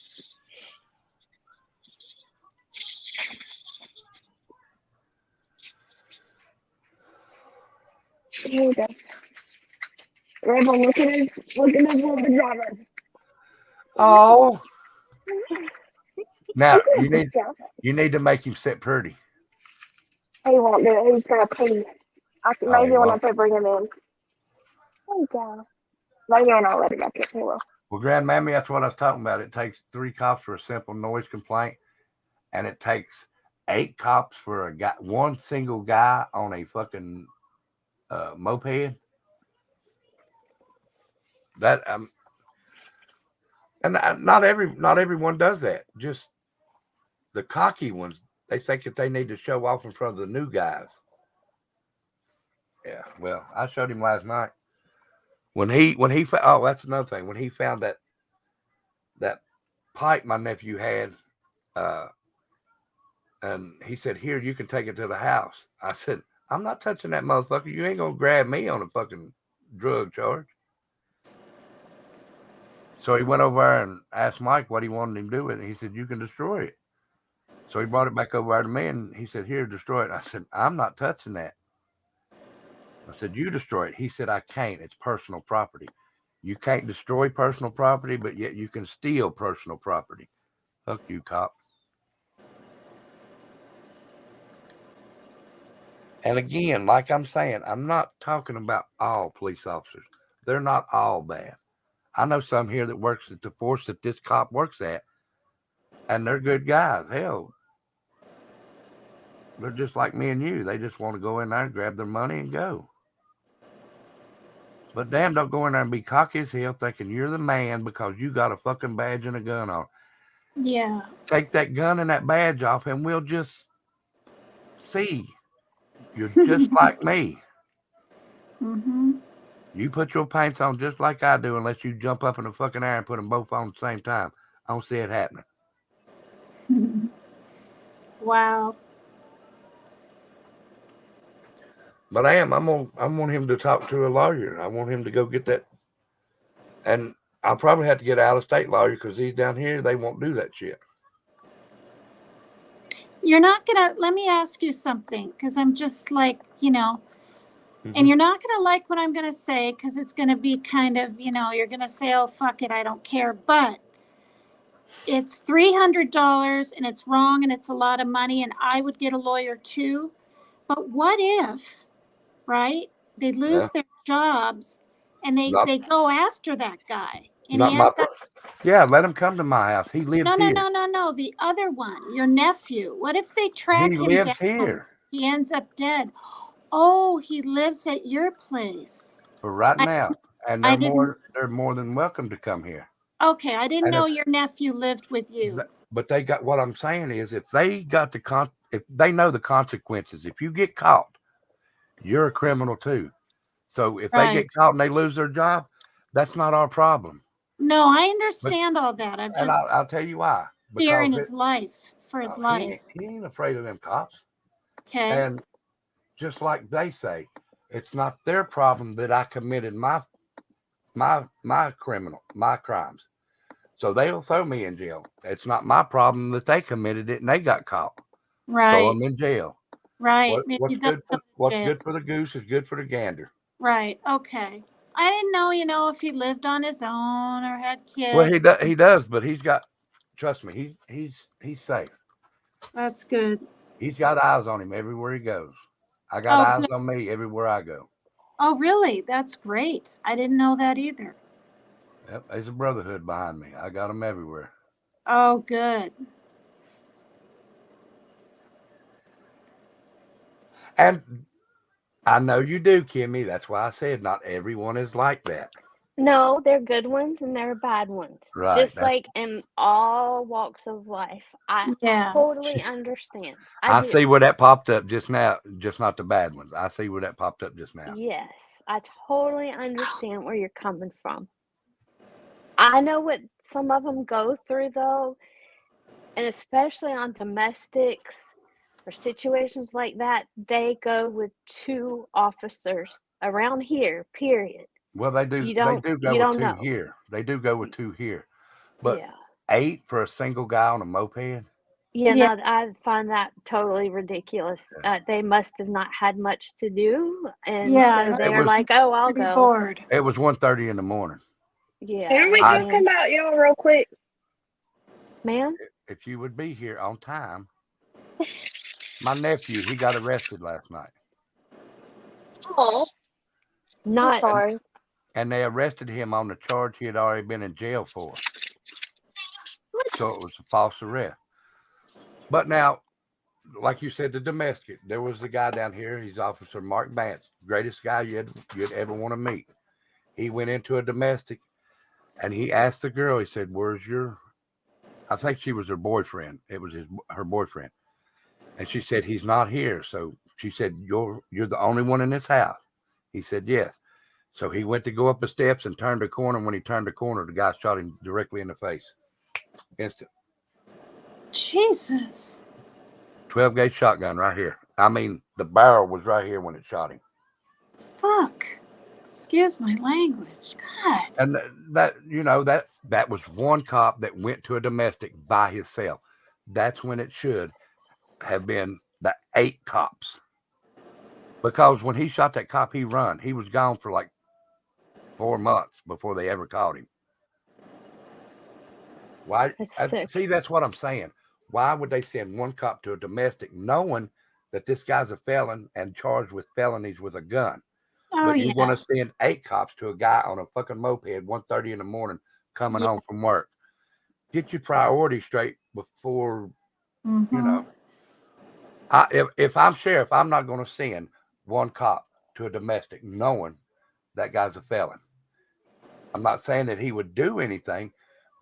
Here we go. Rebel, look at his little pajamas. Oh. Now Look at you his need pajamas. to make him sit pretty. He won't do it. He's gonna pee. Oh, Maybe when well. I bring him in. There you go. Maybe when I let him back in, he will. Well, Grandmammy, that's what I was talking about. It takes 3 cops for a simple noise complaint, and it takes 8 cops for a guy, one single guy on a fucking moped. That and not everyone does that. Just the cocky ones. They think that they need to show off in front of the new guys. Yeah. Well, I showed him last night when he oh, that's another thing. When he found that pipe my nephew had, and he said, "Here, you can take it to the house." I said, "I'm not touching that motherfucker. You ain't gonna grab me on a fucking drug charge." So he went over there and asked Mike what he wanted him to do with it. He said, "You can destroy it." So he brought it back over there to me, and he said, "Here, destroy it." And I said, "I'm not touching that." I said, "You destroy it." He said, "I can't. It's personal property. You can't destroy personal property, but yet you can steal personal property." Fuck you, cop. And again, like I'm saying, I'm not talking about all police officers. They're not all bad. I know some here that works at the force that this cop works at, and they're good guys. Hell, they're just like me and you. They just want to go in there and grab their money and go. But damn, don't go in there and be cocky as hell thinking you're the man because you got a fucking badge and a gun on. Yeah. Take that gun and that badge off and we'll just see. You're just like me. Mm-hmm. You put your pants on just like I do unless you jump up in the fucking air and put them both on at the same time. I don't see it happening. Wow. But I want him to talk to a lawyer. I want him to go get that. And I'll probably have to get an out-of-state lawyer because he's down here. They won't do that shit. You're not gonna, let me ask you something, because I'm just like, Mm-hmm. and you're not gonna like what I'm gonna say, because it's gonna be kind of, you're gonna say, oh, fuck it, I don't care. But it's $300 and it's wrong and it's a lot of money, and I would get a lawyer too. But what if, right, they lose their jobs and they go after that guy and Not he my ends up, Yeah, let him come to my house. He lives no, here. the other one, your nephew. What if they track He him lives down? here He ends up dead. Oh, he lives at your place. for right now, and they're more than welcome to come here. Okay, I didn't And know your nephew lived with you. But they got, what I'm saying is, if they got if they know the consequences, if you get caught, you're a criminal too. So if they get caught and they lose their job, that's not our problem. No, I understand all that. I'm just, I'll tell you why. Fearing his life, for his life. He ain't afraid of them cops. Okay. And just like they say, it's not their problem that I committed my crimes. So they'll throw me in jail. It's not my problem that they committed it and they got caught. Right. Throw them in jail. Right. What's good for the goose is good for the gander. Right. Okay. I didn't know, if he lived on his own or had kids. Well, he does, but he's got. Trust me, he's safe. That's good. He's got eyes on him everywhere he goes. I got eyes on me everywhere I go. Oh, really? That's great. I didn't know that either. Yep, there's a brotherhood behind me. I got them everywhere. Oh, good. And I know you do, Kimmy. That's why I said not everyone is like that. No, they're good ones and they're bad ones. Right. Just like in all walks of life. I totally understand. I do. see where that popped up just now, just not the bad ones. I see where that popped up just now. Yes, I totally understand where you're coming from. I know what some of them go through, though, and especially on domestics or situations like that, they go with 2 officers around here, period. Well, they do. You They do go with 2 know. here. They do go with 2 here, but Yeah. 8 for a single guy on a moped. Yeah, no, I find that totally ridiculous. They must have not had much to do, and so they're like, "Oh, I'll go." Bored. It was 1:30 in the morning. Yeah. Can we talk about y'all real quick? Ma'am? If you would be here on time. My nephew, he got arrested last night. Oh, not sorry. And they arrested him on the charge he had already been in jail for. So it was a false arrest. But now, like you said, the domestic, there was a guy down here. He's Officer Mark Bance, greatest guy you'd ever want to meet. He went into a domestic and he asked the girl, he said, "Where's your," I think she was her boyfriend. It was her boyfriend. And she said, "He's not here." So she said, you're the only one in this house." He said, "Yes." So he went to go up the steps and turned the corner. When he turned the corner, the guy shot him directly in the face. Instant. Jesus. 12-gauge shotgun right here. I mean, the barrel was right here when it shot him. Fuck. Excuse my language. God. And that was one cop that went to a domestic by himself. That's when it should have been the 8 cops. Because when he shot that cop, he run. He was gone for like 4 months before they ever caught him. Why? See, that's what I'm saying. Why would they send one cop to a domestic knowing that this guy's a felon and charged with felonies with a gun? But you're going to send 8 cops to a guy on a fucking moped 1:30 in the morning coming home from work. Get your priorities straight before, if I'm sheriff, I'm not going to send one cop to a domestic knowing that guy's a felon. I'm not saying that he would do anything,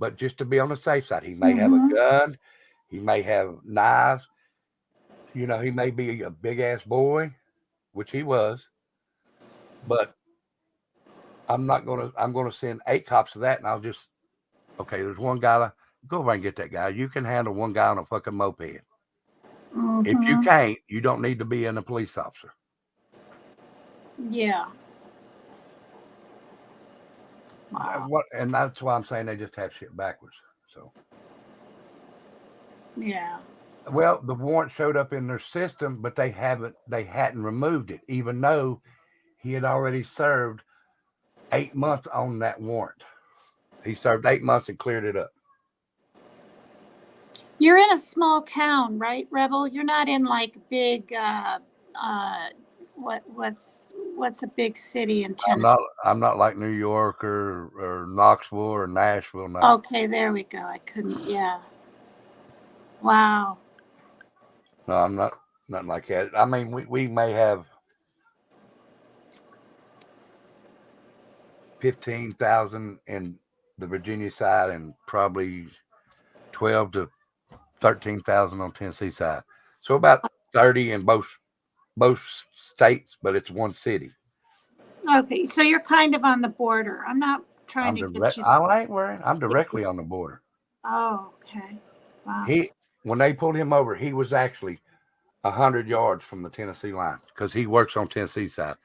but just to be on the safe side. He may have a gun. He may have knives. He may be a big-ass boy, which he was. But I'm going to send 8 cops to that, and I'll just, okay, there's one guy. Go over and get that guy. You can handle one guy on a fucking moped. If you can't, you don't need to be in a police officer. Yeah. And that's why I'm saying they just have shit backwards. So. Yeah. Well, the warrant showed up in their system, but they hadn't removed it, even though he had already served 8 months on that warrant. He served 8 months and cleared it up. You're in a small town, right, Rebel? You're not in like big what's a big city in Tennessee? I'm not like New York or Knoxville or Nashville now. Okay, there we go. I couldn't. Yeah. Wow. No, I'm nothing like that. I mean, we may have 15,000 in the Virginia side and probably 12 to 13,000 on Tennessee side. So about 30 in both states, but it's one city. Okay, so you're kind of on the border. I'm not trying to get you. I ain't worried. I'm directly on the border. Oh, okay. Wow. When they pulled him over, he was actually 100 yards from the Tennessee line because he works on Tennessee side.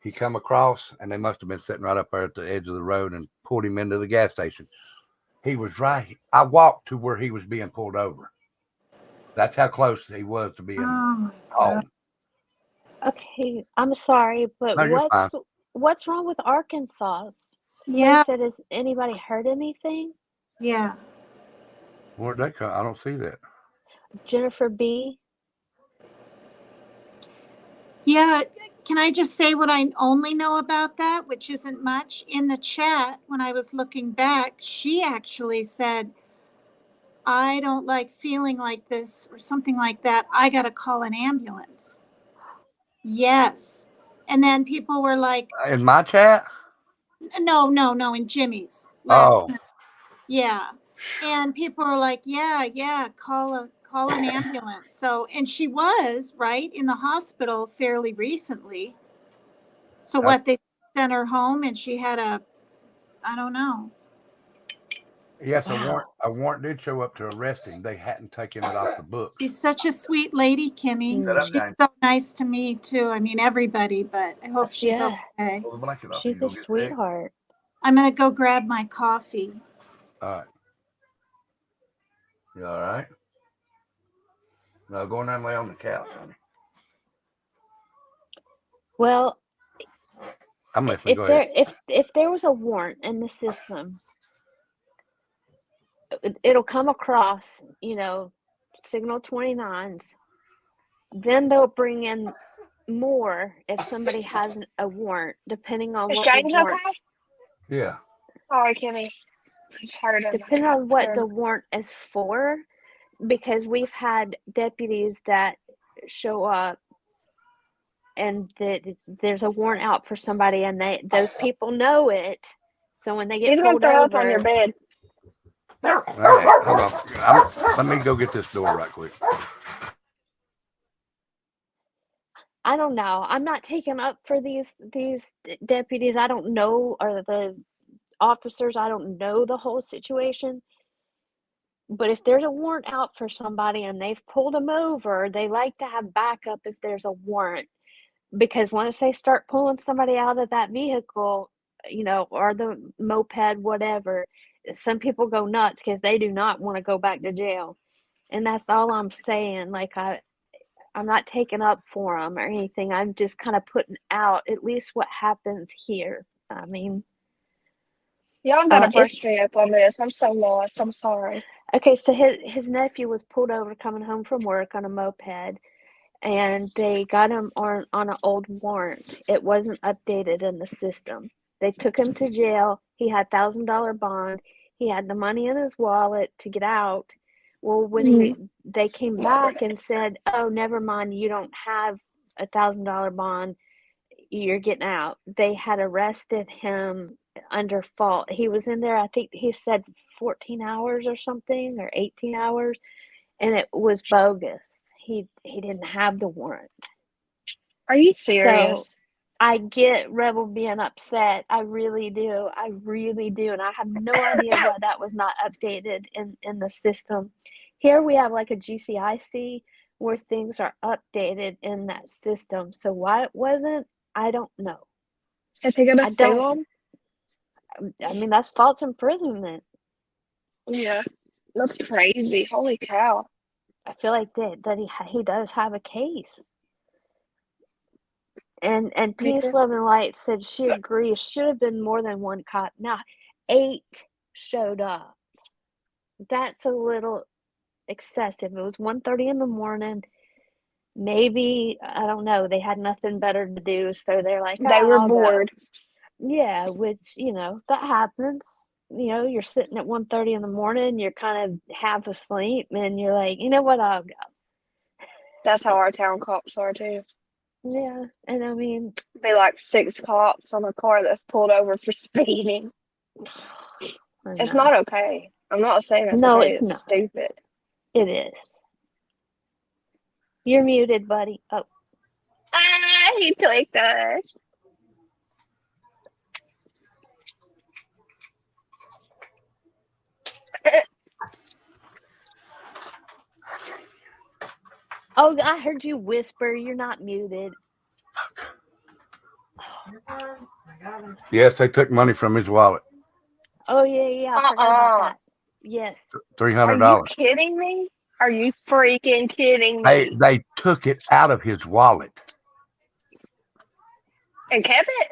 He come across, and they must have been sitting right up there at the edge of the road and pulled him into the gas station. He was right. I walked to where he was being pulled over. That's how close he was to being home. Okay, I'm sorry, but No, what's wrong with Arkansas? Somebody Yeah. said, has anybody heard anything? Yeah. Where'd that come? I don't see that. Jennifer B. Yeah. Can I just say what I only know about that, which isn't much? In the chat, when I was looking back, she actually said, I don't like feeling like this or something like that. I got to call an ambulance. Yes. And then people were like, in my chat? No, in Jimmy's. Yeah. And people were like, yeah, call an ambulance. So, and she was right in the hospital fairly recently. So what, they sent her home and she had I don't know. Yes, a warrant did show up to arrest him. They hadn't taken it off the book. She's such a sweet lady, Kimmy. She's so nice to me too. I mean, everybody, but I hope she's okay. She's a sweetheart. I'm going to go grab my coffee. All right. You all right? No, go in there and lay on the couch, honey. Well, I'm listening. Go ahead. if there was a warrant in the system, it'll come across, signal 29s. Then they'll bring in more if somebody has a warrant, depending on Is what James the warrant. okay? Yeah. Sorry, Kimmy. It's hard to Depending on what the warrant is for, because we've had deputies that show up and there's a warrant out for somebody, and those people know it. So when they get He's gonna pulled throw over, up on your bed. All right, hold on. Let me go get this door right quick. I don't know. I'm not taking up for these deputies. I don't know, or the officers. I don't know the whole situation. But if there's a warrant out for somebody and they've pulled them over, they like to have backup if there's a warrant. Because once they start pulling somebody out of that vehicle, or the moped, whatever, some people go nuts because they do not want to go back to jail. And that's all I'm saying. Like, I'm not taking up for them or anything. I'm just kind of putting out at least what happens here. I mean, Y'all gotta brush me up on this. I'm so lost. I'm sorry. Okay, so his nephew was pulled over coming home from work on a moped, and they got him on an old warrant. It wasn't updated in the system. They took him to jail. He had $1,000 bond. He had the money in his wallet to get out. Well, when they came back and said, "Oh, never mind, you don't have a $1,000 bond. You're getting out." They had arrested him under fault. He was in there, I think he said 14 hours or something, or 18 hours, and it was bogus. He didn't have the warrant. Are you serious? So I get Rebel being upset. I really do. And I have no idea why that was not updated in the system. Here we have like a GCIC where things are updated in that system. So why it wasn't, I don't know. Is he gonna I sue don't. him? I mean, that's false imprisonment. Yeah, that's crazy. Holy cow. I feel like that he does have a case. And Me Peace, too. Love, and Light said she agrees. Should have been more than one cop. Now, 8 showed up. That's a little excessive. It was 1:30 in the morning. Maybe, I don't know, they had nothing better to do, so they're like, They were I'll go. bored. Yeah, which, that happens. You're sitting at 1:30 in the morning, you're kind of half asleep, and you're like, you know what, I'll go. That's how our town cops are too. Yeah, and I mean, Be like 6 cops on a car that's pulled over for speeding. It's know. not okay. I'm not saying it's No, okay. it's It's not. stupid. It is. You're muted, buddy. Oh, Ah, he tweaked us. oh, I heard you whisper. You're not muted. Yes, they took money from his wallet. Oh, yeah, I forgot about that. Yes. Are you $300. kidding me? Are you freaking kidding me? They took it out of his wallet. And kept it?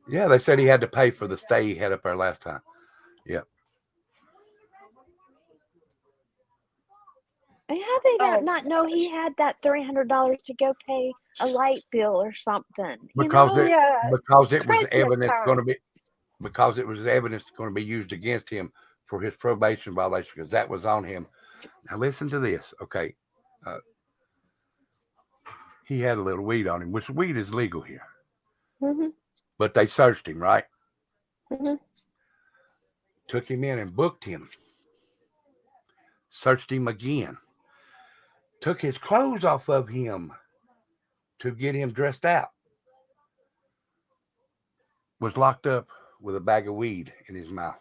Yeah, they said he had to pay for the stay he had up there last time. Yep. And how they not know he had that $300 to go pay a light bill or something? Because it was Christmas evidence time. going to be used against him for his probation violation, because that was on him. Now listen to this, okay? He had a little weed on him, which weed is legal here. Mm-hmm. But they searched him, right? Mm-hmm. Took him in and booked him. Searched him again. Took his clothes off of him to get him dressed out. Was locked up with a bag of weed in his mouth.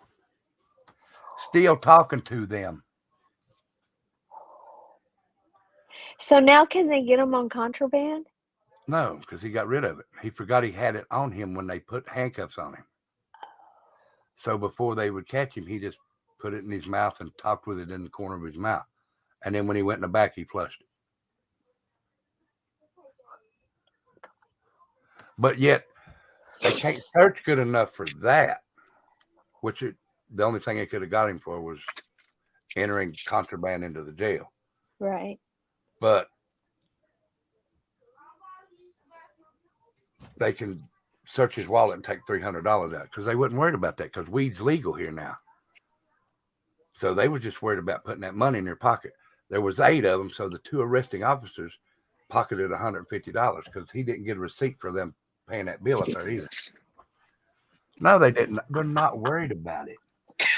Still talking to them. So now can they get him on contraband? No, because he got rid of it. He forgot he had it on him when they put handcuffs on him. So before they would catch him, he just put it in his mouth and talked with it in the corner of his mouth. And then when he went in the back, he flushed it. But yet, they can't search good enough for that, the only thing they could have got him for was entering contraband into the jail. Right. But they can search his wallet and take $300 out, because they wasn't worried about that, because weed's legal here now. So they were just worried about putting that money in their pocket. There was 8 of them, so the 2 arresting officers pocketed $150 because he didn't get a receipt for them paying that bill up there either. No, they didn't. They're not worried about it.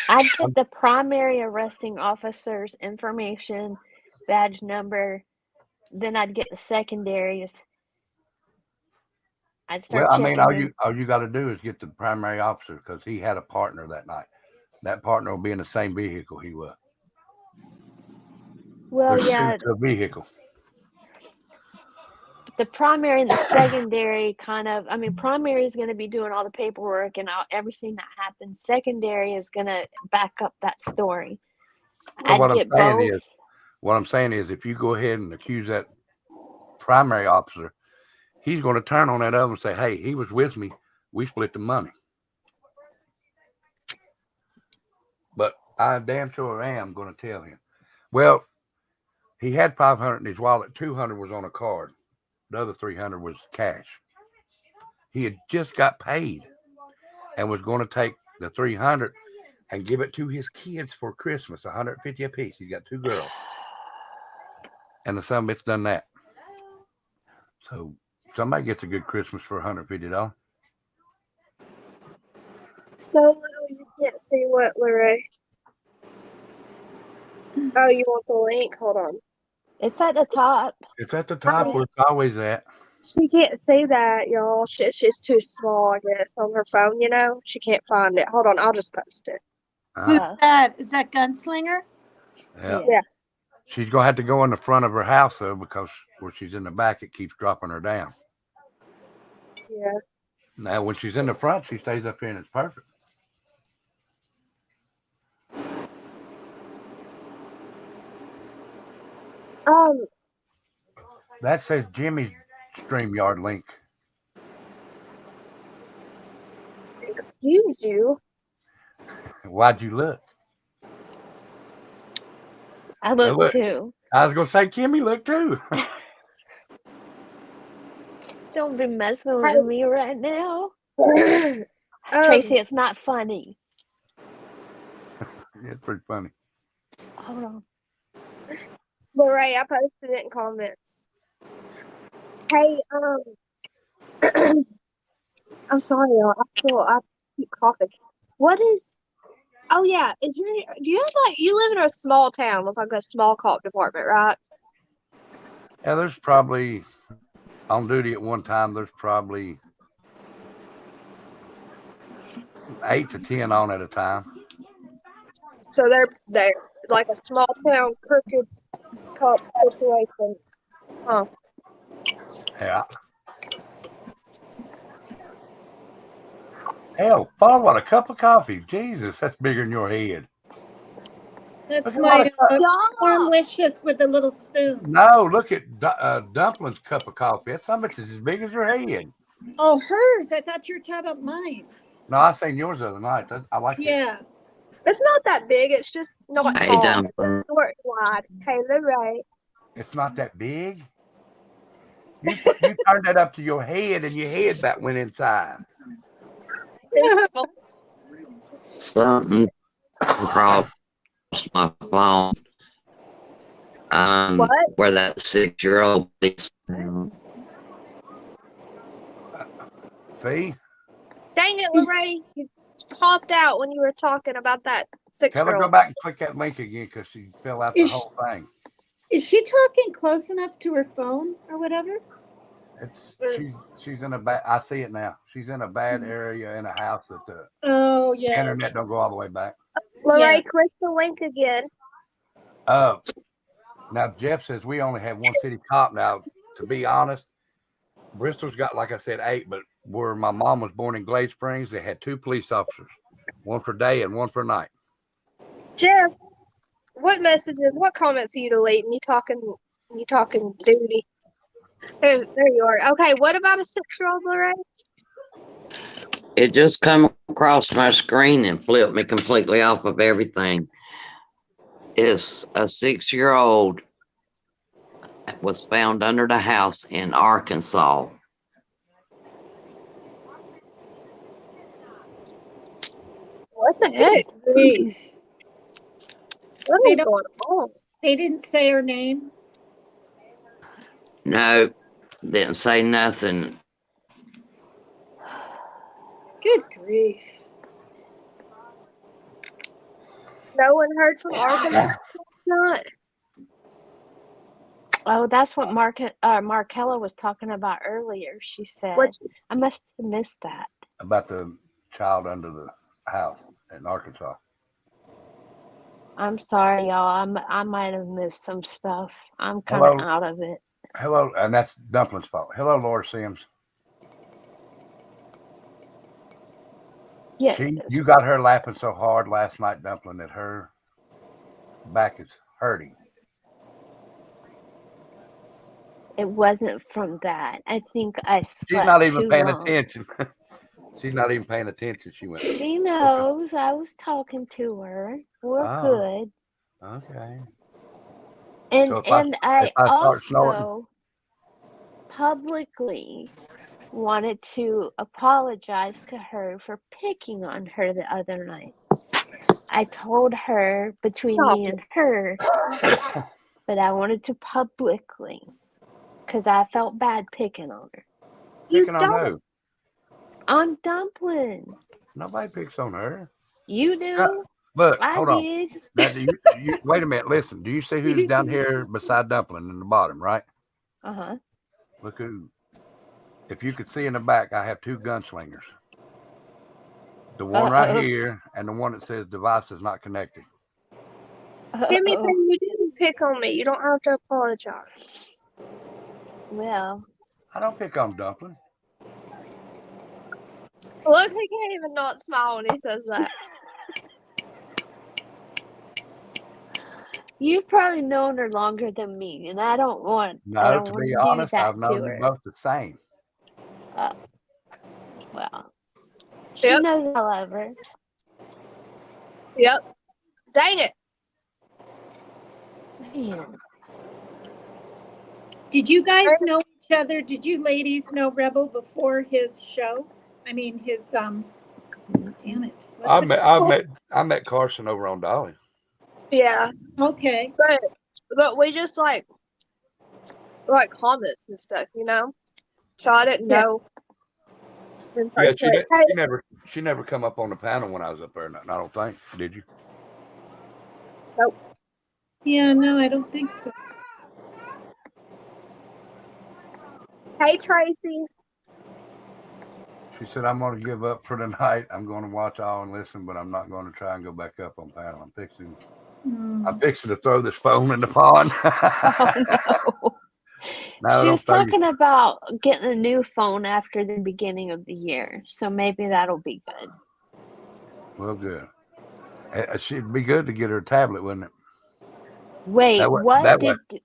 I'd get the primary arresting officer's information, badge number, then I'd get the secondaries. I'd start checking all you got to do is get the primary officer, because he had a partner that night. That partner will be in the same vehicle he was. Well, There's yeah. 2 to a vehicle. The primary and the secondary primary is going to be doing all the paperwork and everything that happens. Secondary is going to back up that story. Well, what I'm saying is, if you go ahead and accuse that primary officer, he's going to turn on that other and say, hey, he was with me. We split the money. But I damn sure am going to tell him. Well, he had $500 in his wallet. $200 was on a card. The other $300 was cash. He had just got paid and was going to take the $300 and give it to his kids for Christmas, $150 apiece. He's got 2 girls. And the son of a bitch done that. So somebody gets a good Christmas for $150. So little you can't see what, Lorraine? Oh, you want the link? Hold on. It's at the top. It's at the top where it's always at. She can't see that, y'all. She's too small, I guess, on her phone, She can't find it. Hold on, I'll just post it. Who's that? Is that Gunslinger? Yeah. She's going to have to go in the front of her house, though, because where she's in the back, it keeps dropping her down. Yeah. Now, when she's in the front, she stays up here and it's perfect. That says Jimmy's StreamYard link. Excuse you. Why'd you look? I look look. too. I was gonna say, Kimmy, look too. Don't be messing with me right now. Tracy, it's not funny. It's pretty funny. Hold on. Lorraine, I posted it in comments. Hey, I'm sorry, y'all. I keep coughing. What is? Oh yeah, do you have you live in a small town with like a small cop department, right? Yeah, there's probably on duty at one time. There's probably 8 to 10 on at a time. So they're like a small town crooked cop situation. Huh. Yeah. Hell, Paul, what a cup of coffee. Jesus, that's bigger than your head. That's Look at my warmlicious with a little spoon. No, look at Dumpling's cup of coffee. That's so much as big as your head. Oh, hers. I thought you were talking about mine. No, I seen yours the other night. I like it. Yeah. It's not that big. It's just not Hey, tall. Dumpling. It's short and wide. Hey, Lorraine. It's not that big. You turned that up to your head, and your head that went inside. Something across my phone. What? Where that 6-year-old is found. See? Dang it, Lorraine. You popped out when you were talking about that Tell her 6-year-old. go back and click that link again because she fell out the Is whole thing. Is she talking close enough to her phone or whatever? She's in a bad. I see it now. She's in a bad area in a house that the yeah. internet don't go all the way back. Lorraine, click the link again. Now Jeff says we only have one city cop. Now, to be honest, Bristol's got, like I said, 8, but where my mom was born in Glade Springs, they had 2 police officers, one for day and one for night. Jeff, what comments are you deleting? You talking duty. There you are. Okay, what about a 6-year-old, Lorraine? It just come across my screen and flipped me completely off of everything. It's a 6-year-old was found under the house in Arkansas. What the heck? What is going on? They didn't say her name. No, didn't say nothing. Good grief. No one heard from Arkansas? Not. Oh, that's what Markella was talking about earlier. She said, I must have missed that. About the child under the house in Arkansas. I'm sorry, y'all. I might have missed some stuff. I'm kind of out of it. Hello, and that's Dumpling's fault. Hello, Laura Sims. Yeah. You got her laughing so hard last night, Dumpling, that her back is hurting. It wasn't from that. I think I slept She's not even too paying long. attention. She's not even paying attention. She went. She knows. I was talking to her. We're good. Okay. And So I start also snorting? publicly wanted to apologize to her for picking on her the other night. I told her between me and her, but I wanted to publicly because I felt bad picking on her. Picking on who? On Dumpling. Nobody picks on her. You do. Look, I hold did. on. Now, you wait a minute. Listen. Do you see who's down here beside Dumpling in the bottom, right? Uh-huh. Look who. If you could see in the back, I have 2 gunslingers. The one right here and the one that says device is not connected. Timmy, you didn't pick on me. You don't have to apologize. Well, I don't pick on Dumpling. Look, he can't even not smile when he says that. You've probably known her longer than me, and I don't want No, to be to do honest, that I've to known you her. both the same. Well, she Yep. knows I love her. Yep. Dang it. Man. Did you guys know each other? Did you ladies know Rebel before his show? I mean, his damn it. What's it called? I met Carson over on Dolly. Yeah. Okay. But we just like comments and stuff, you know? So I didn't Yeah. know. in Yeah, person. Hey, she never come up on the panel when I was up there. I don't think. Did you? nope. Yeah, no, I don't think so. Hey, Tracy. She said, I'm going to give up for tonight. I'm going to watch all and listen, but I'm not going to try and go back up on panel. I'm fixing to throw this phone in the pond. Oh, no. No, She don't was throw your- talking about getting a new phone after the beginning of the year, so maybe that'll be good. Well, good. It'd be good to get her a tablet, wouldn't it? Wait, That way- what that way- did...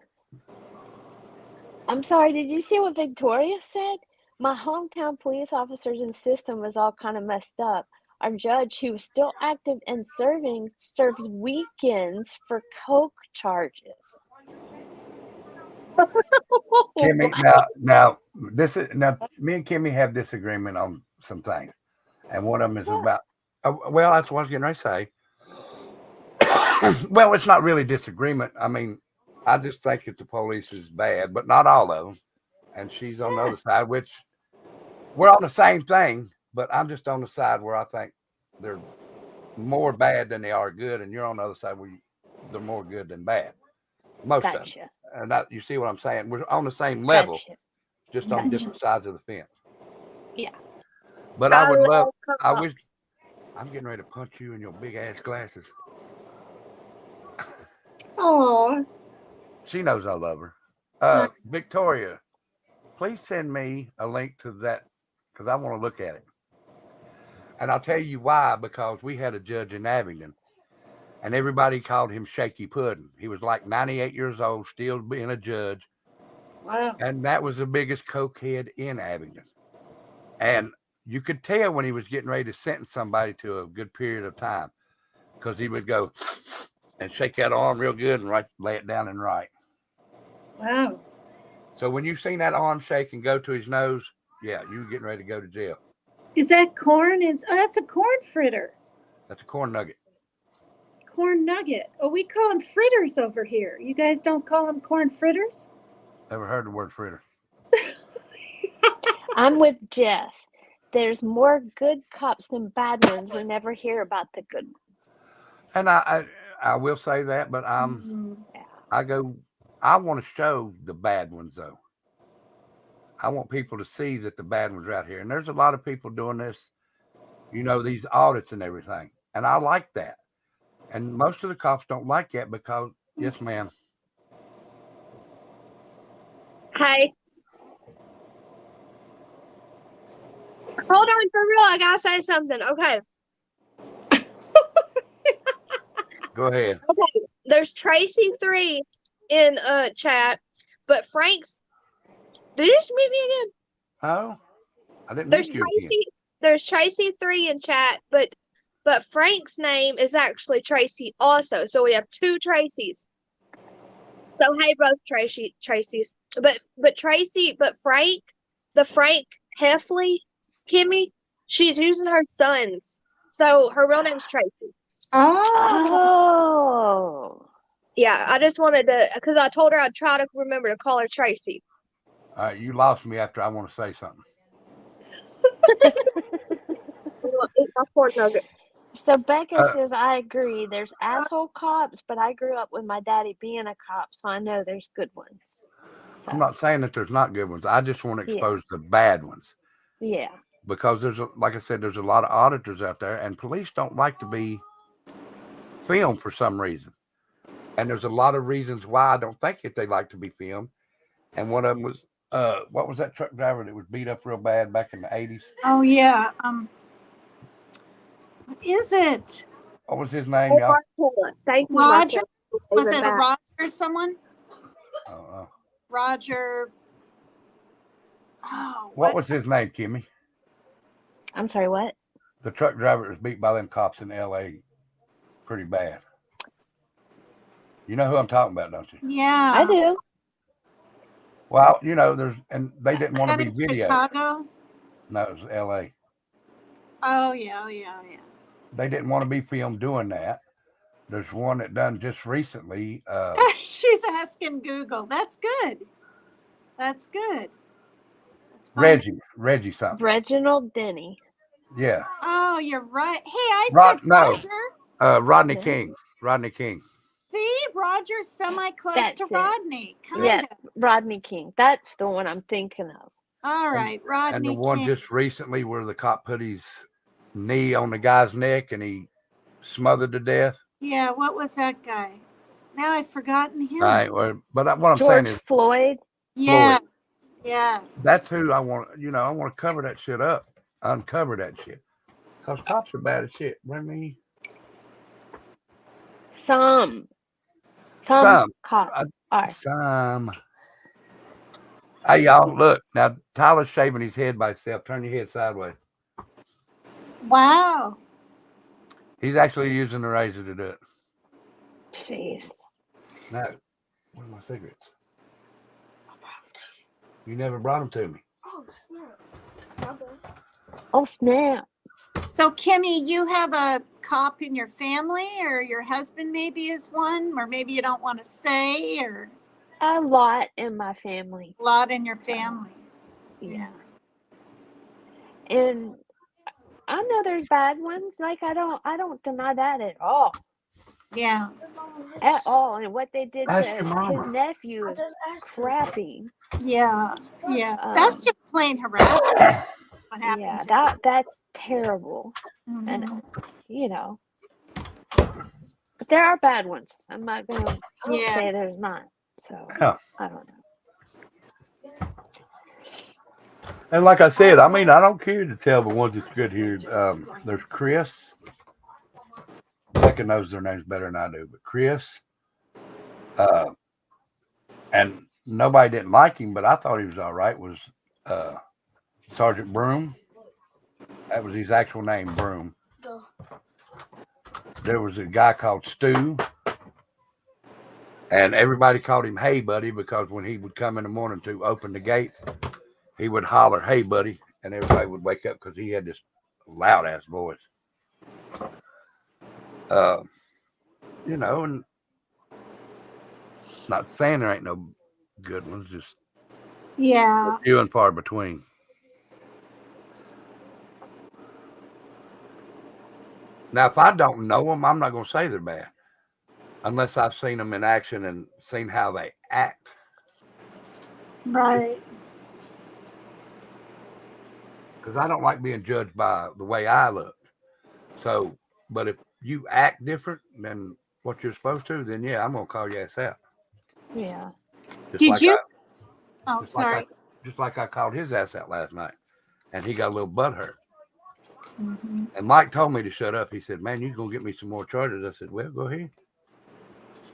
I'm sorry, did you see what Victoria said? My hometown police officer's system was all kind of messed up. Our judge, who was still active and serving, serves weekends for coke charges. Kimmy, now me and Kimmy have disagreement on some things, and one of them is about. Well, that's what I was getting ready to say. Well, it's not really disagreement. I mean, I just think that the police is bad, but not all of them. And she's on the other side, which we're on the same thing, but I'm just on the side where I think they're more bad than they are good, and you're on the other side where they're more good than bad. Most of them. And that, you see what I'm saying? We're on the same level, just on different sides of the fence. Yeah. But I would love. I wish. I'm getting ready to punch you in your big ass glasses. Oh. She knows I love her. Victoria, please send me a link to that because I want to look at it. And I'll tell you why, because we had a judge in Abingdon and everybody called him Shaky Puddin'. He was like 98 years old, still being a judge. Wow. And that was the biggest cokehead in Abingdon. And you could tell when he was getting ready to sentence somebody to a good period of time because he would go and shake that arm real good and lay it down and write. Wow. So when you've seen that arm shake and go to his nose, yeah, you're getting ready to go to jail. Is that corn? That's a corn fritter. That's a corn nugget. Corn nugget. Oh, we call them fritters over here. You guys don't call them corn fritters? Never heard the word fritter. I'm with Jeff. There's more good cops than bad ones. We never hear about the good ones. And I will say that, but I want to show the bad ones though. I want people to see that the bad ones are out here. And there's a lot of people doing this, these audits and everything. And I like that. And most of the cops don't like that because, yes, ma'am. Hey. Hold on, for real. I gotta say something. Okay. Go ahead. Okay. There's Tracy 3 in chat, but Frank's. Did you just mute me again? Oh, I didn't There's meet you again. There's Tracy 3 in chat, but Frank's name is actually Tracy also. So we have two Tracys. So hey, both Tracys. But Frank, the Frank Heffley, Kimmy, she's using her son's. So her real name's Tracy. Oh. Yeah, I just wanted to, because I told her I'd try to remember to call her Tracy. All right, you lost me after I want to say something. Eat my corn nuggets. So Becca says, I agree. There's asshole cops, but I grew up with my daddy being a cop, so I know there's good ones. So, I'm not saying that there's not good ones. I just want to expose the bad ones. Yeah. Because like I said, there's a lot of auditors out there, and police don't like to be filmed for some reason. And there's a lot of reasons why I don't think that they like to be filmed. And one of them was, what was that truck driver that was beat up real bad back in the 80s? Oh, yeah. What is it? What was his name, y'all? Thank you, Roger? Marcella. Was it a Roger someone? Uh, Roger. Oh, what was his name, Kimmy? I'm sorry, what? The truck driver that was beat by them cops in L.A. pretty bad. You know who I'm talking about, don't you? Yeah. I do. Well, you know, they didn't want to be in videoed. Chicago? No, it was L.A. Oh, yeah, yeah. They didn't want to be filmed doing that. There's one that done just recently. She's asking Google. That's good. That's good. That's fine. Reggie something. Reginald Denny. Yeah. Oh, you're right. Hey, I said Roger. Rodney No. King. Rodney King. See, Roger's semi-close That's to it. Rodney. Kind Yeah, of. Rodney King. That's the one I'm thinking of. All right, Rodney And the one King. just recently where the cop put his knee on the guy's neck and he smothered to death. Yeah, what was that guy? Now I've forgotten him. But what I'm George saying is Floyd. Yes. Yes. that's who I want. I want to cover that shit up, uncover that shit, because cops are bad as shit. Bring me Some cops are. some. Hey y'all, look now. Tyler's shaving his head by himself. Turn your head sideways. Wow. He's actually using the razor to do it. Jeez. No, where's my cigarettes? You never brought them to me. Oh snap! Oh snap! So, Kimmy, you have a cop in your family, or your husband maybe is one, or maybe you don't want to say, or A lot in my family. a lot in your family. Yeah. And I know there's bad ones. Like I don't deny that at all. Yeah. At all. And what they did Ask to your mama. his nephew is crappy. Yeah. Yeah. That's just plain harassment. What happened Yeah, to that's terrible. Mhm. And but there are bad ones. I'm not gonna say there's not. So Yeah. I don't know. And like I said, I mean, I don't care to tell the ones that's good here. There's Chris. Becca knows their names better than I do, but Chris. And nobody didn't like him, but I thought he was all right. Was Sergeant Broom? That was his actual name, Broom. There was a guy called Stu, and everybody called him Hey Buddy because when he would come in the morning to open the gate, he would holler, Hey Buddy, and everybody would wake up because he had this loud ass voice. And not saying there ain't no good ones, just few and far between. Now, if I don't know them, I'm not going to say they're bad unless I've seen them in action and seen how they act. Right. Because I don't like being judged by the way I look. So, but if you act different than what you're supposed to, then yeah, I'm going to call your ass out. Yeah. Did you? Sorry. Just like I called his ass out last night, and he got a little butthurt. Mm-hmm. And Mike told me to shut up. He said, "Man, you're gonna get me some more charges." I said, "Well, go ahead,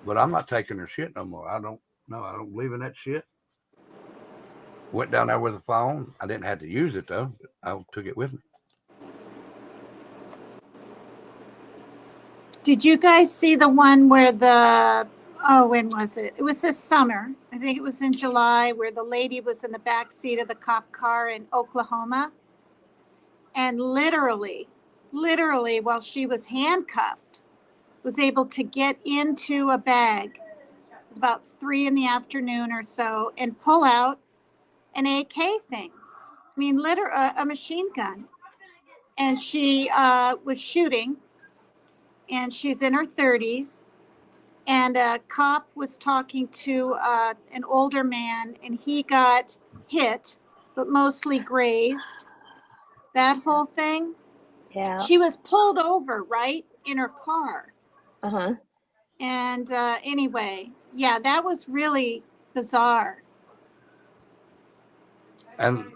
but I'm not taking her shit no more. I don't believe in that shit." Went down there with a phone. I didn't have to use it though. I took it with me. Did you guys see the one where when was it? It was this summer. I think it was in July, where the lady was in the back seat of the cop car in Oklahoma. And literally, while she was handcuffed, was able to get into a bag. It was about 3 p.m. or so, and pull out an AK thing. I mean, a machine gun. And she was shooting, and she's in her 30s. And a cop was talking to an older man, and he got hit, but mostly grazed. That whole thing. Yeah. She was pulled over, right, in her car. Uh-huh. And anyway, yeah, that was really bizarre. And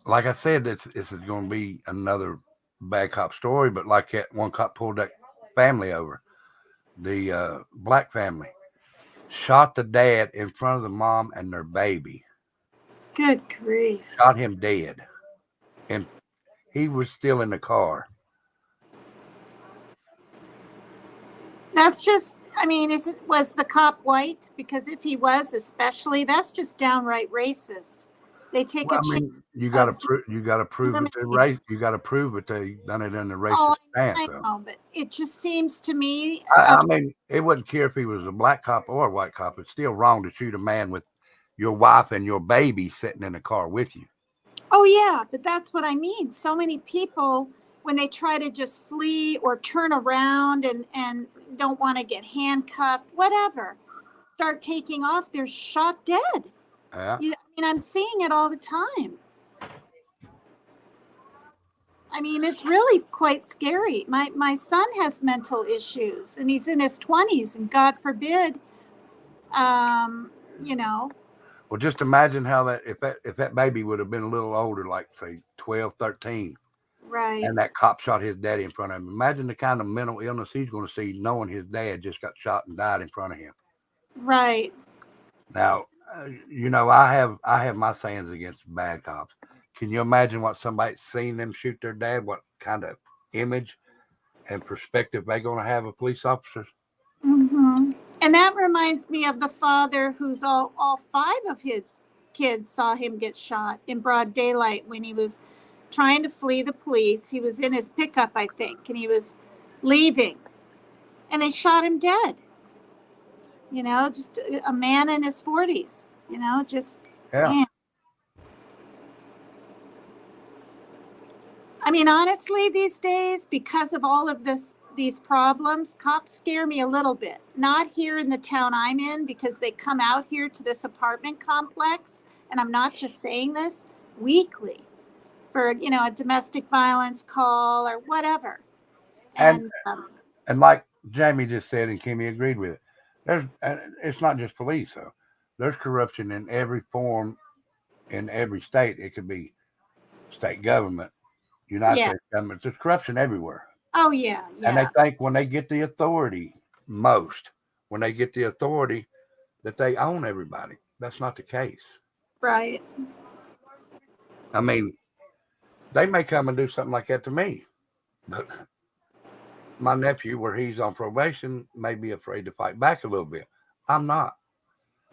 like I said, this is going to be another bad cop story, but like that one cop pulled that family over, the black family, shot the dad in front of the mom and their baby, Good grief. shot him dead, and he was still in the car. That's just, I mean, was the cop white? Because if he was, especially, that's just downright racist. They take Well, a I chance mean, you got to of prove it. eliminating. You got to prove it. They done it in the Oh, racist stance. I So know, but it just seems to me. I mean, it wouldn't care if he was a black cop or a white cop. It's still wrong to shoot a man with your wife and your baby sitting in the car with you. Oh, yeah, but that's what I mean. So many people, when they try to just flee or turn around and don't want to get handcuffed, whatever, start taking off, they're shot dead. Yeah. I mean, I'm seeing it all the time. I mean, it's really quite scary. My son has mental issues, and he's in his 20s, and God forbid, you know. Well, just imagine how if that baby would have been a little older, like say 12, 13, Right. and that cop shot his daddy in front of him. Imagine the kind of mental illness he's going to see knowing his dad just got shot and died in front of him. Right. Now, I have my sayings against bad cops. Can you imagine what somebody's seen them shoot their dad? What kind of image and perspective they're going to have of police officers? Mm-hmm. And that reminds me of the father who's all five of his kids saw him get shot in broad daylight when he was trying to flee the police. He was in his pickup, I think, and he was leaving, and they shot him dead. Just a man in his 40s, just, Yeah. man. I mean, honestly, these days, because of all of these problems, cops scare me a little bit. Not here in the town I'm in, because they come out here to this apartment complex, and I'm not just saying this, weekly for, a domestic violence call or whatever. And like Jamie just said, and Kimmy agreed with it, it's not just police, though. There's corruption in every form in every state. It could be state government, United States government. There's corruption everywhere. Oh, yeah. And they think when they get the authority, when they get the authority, that they own everybody. That's not the case. Right. I mean, they may come and do something like that to me, but my nephew, where he's on probation, may be afraid to fight back a little bit. I'm not.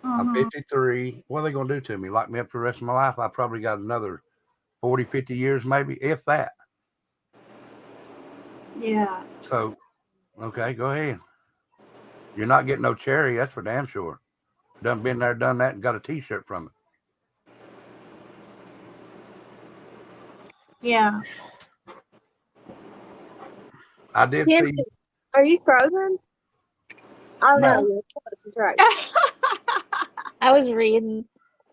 I'm 53. What are they going to do to me? Lock me up for the rest of my life? I probably got another 40, 50 years, maybe, if that. Yeah. So, okay, go ahead. You're not getting no cherry. That's for damn sure. Done been there, done that, and got a T-shirt from it. Yeah. I did see. Are you frozen? Oh No. no, you're close. That's right. I was reading.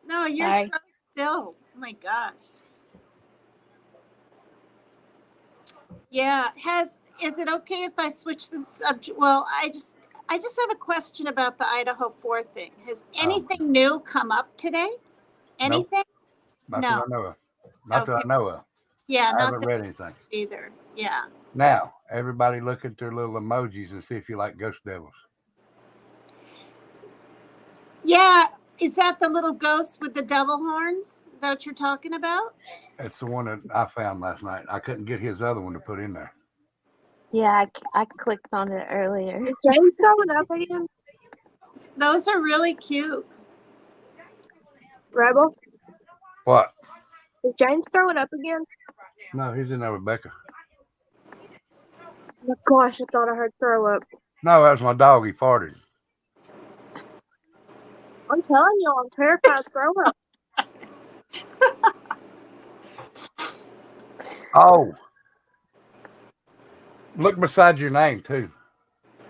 No, you're Sorry. so still. Oh my gosh. Yeah. Is it okay if I switch the subject? Well, I just have a question about the Idaho 4 thing. Has anything new come up today? Anything? Not No. that I know of. Not that I know of. Yeah, I not haven't that read anything. either. Yeah. Now, everybody look at their little emojis and see if you like ghost devils. Yeah. Is that the little ghost with the devil horns? Is that what you're talking about? It's the one that I found last night. I couldn't get his other one to put in there. Yeah, I clicked on it earlier. Is James throwing up again? Those are really cute. Rebel? What? Is James throwing up again? No, he's in there with Becca. Oh my gosh, I thought I heard throw up. No, that was my dog. He farted. I'm telling you, I'm terrified of throw up. Oh, look beside your name too.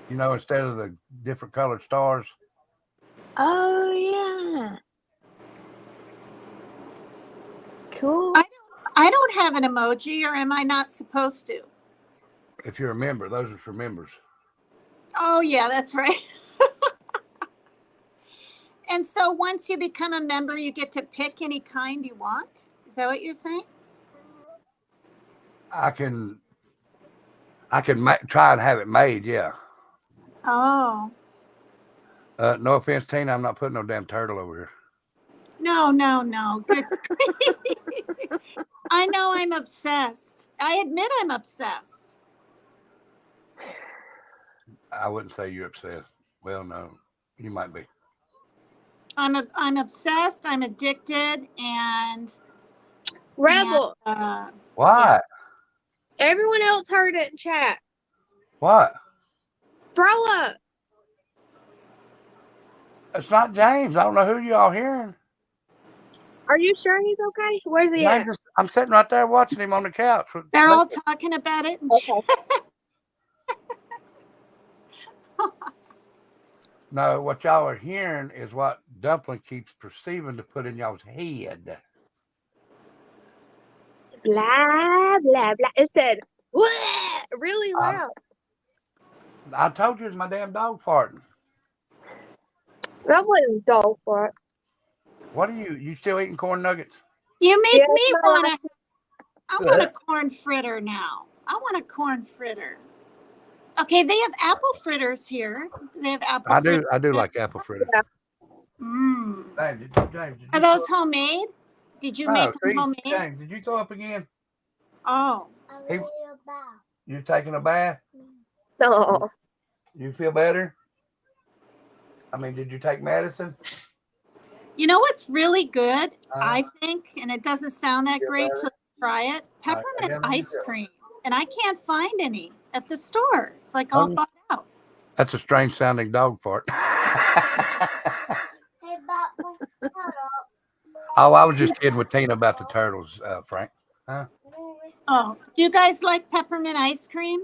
Instead of the different colored stars. Oh yeah. Cool. I don't have an emoji, or am I not supposed to? If you're a member, those are for members. Oh, yeah, that's right. And so once you become a member, you get to pick any kind you want? Is that what you're saying? I can I can try and have it made. Yeah. Oh, No offense, Tina. I'm not putting no damn turtle over here. no. Good. I know I'm obsessed. I admit I'm obsessed. I wouldn't say you're obsessed. Well, no, you might be. I'm obsessed. I'm addicted, and Rebel. What? Everyone else heard it in chat. What? Throw up. It's not James. I don't know who you all hearing. Are you sure he's okay? Where's he at? I'm sitting right there watching him on the couch. They're all talking about it. No, what y'all are hearing is what Dumpling keeps perceiving to put in y'all's head. Blah blah blah. It said "Wah!" really loud. I told you it's my damn dog farting. That wasn't dog fart. What are you still eating corn nuggets? You make Yeah, me no, want to. I want a corn fritter now. I want a corn fritter. Okay, they have apple fritters here. They have apple. I do like apple fritters. Mm. James, Are those homemade? Did you make them homemade? James, did you throw up again? Oh. You taking a bath? No. You feel better? I mean, did you take medicine? You know what's really good, I think, and it doesn't sound that great till you try it? Peppermint ice cream. And I can't find any at the store. It's like all bought out. That's a strange sounding dog fart. Oh, I was just kidding with Tina about the turtles, Frank. Huh? Oh, do you guys like peppermint ice cream?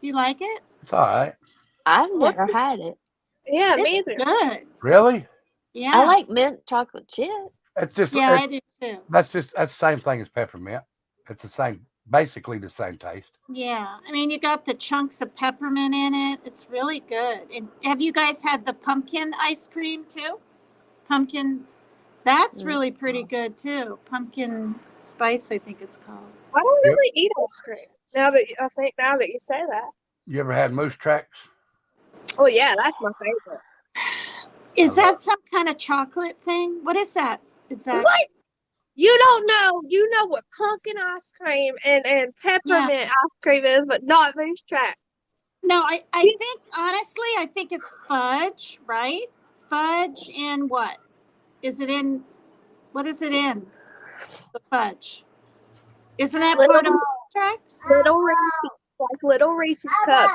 Do you like it? It's all right. I've never had it. Yeah, me It's either. good. Really? Yeah. I like mint chocolate chip. It's just I do too. That's the same thing as peppermint. It's the same, basically the same taste. Yeah, I mean, you got the chunks of peppermint in it. It's really good. And have you guys had the pumpkin ice cream too? Pumpkin, that's really pretty good too. Pumpkin spice, I think it's called. I don't really eat ice cream. Now that you say that. You ever had moose tracks? Oh yeah, that's my favorite. Is that some kind of chocolate thing? What is that? What? You don't know. You know what pumpkin ice cream and peppermint ice cream is, but not moose track. No, I think, honestly, I think it's fudge, right? Fudge and what? Is it in, what is it in? The fudge. Isn't that part of moose tracks? Little Reese's, like little Reese's cup.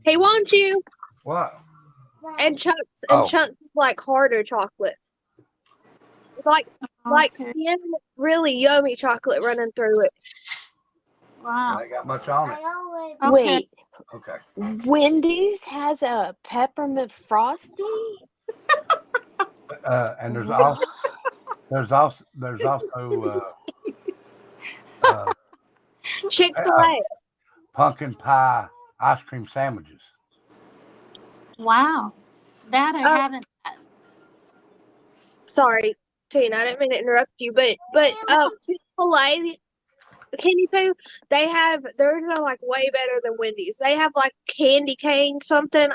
Hey, won't you? What? And chunks like harder chocolate. It's like thin, really yummy chocolate running through it. Wow. Ain't got much on it. Wait. Okay. Wendy's has a peppermint frosty? And there's also Chick-fil-A. pumpkin pie ice cream sandwiches. Wow. That I haven't had. Sorry, Tina, I didn't mean to interrupt you, but Chick-fil-A, Kenny Poo, they're like way better than Wendy's. They have like candy cane something,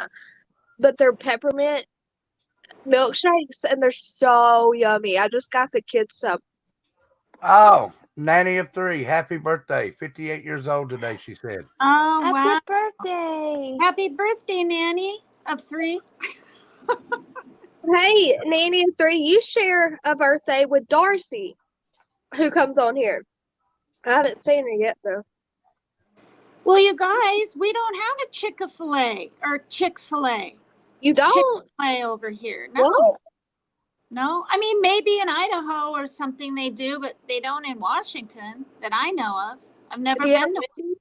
but they're peppermint milkshakes and they're so yummy. I just got the kids some. Oh, Nanny of 3, happy birthday. 58 years old today, she said. Oh, Happy wow. birthday. Happy birthday, Nanny of 3. Hey, Nanny of 3, you share a birthday with Darcy, who comes on here. I haven't seen her yet, though. Well, you guys, we don't have a Chick-fil-A or Chick-fil-A. You don't? Chick-fil-A over here. No. What? No. I mean, maybe in Idaho or something they do, but they don't in Washington that I know of. I've never been to one.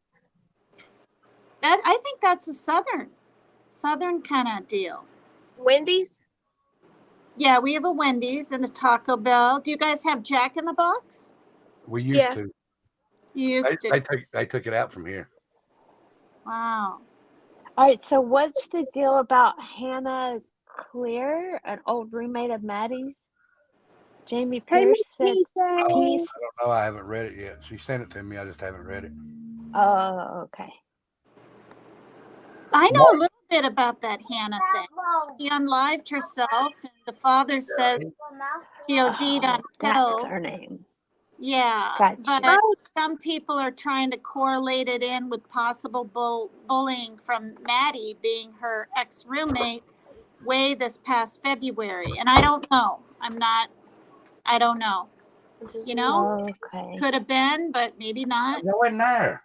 I think that's a southern kind of deal. Wendy's? Yeah, we have a Wendy's and a Taco Bell. Do you guys have Jack in the Box? We used to. You used to. They took it out from here. Wow. All right, so what's the deal about Hannah Clear, an old roommate of Maddie's? Jamie Pierce said I peace. don't know. I haven't read it yet. She sent it to me. I just haven't read it. Oh, okay. I know a little bit about that Hannah thing. She unlived herself, and the father says she OD'd on That's pills. her name. Yeah, Gotcha. but some people are trying to correlate it in with possible bullying from Maddie being her ex-roommate way this past February. And I don't know. I don't know. You know, Okay. could have been, but maybe not. Go in there.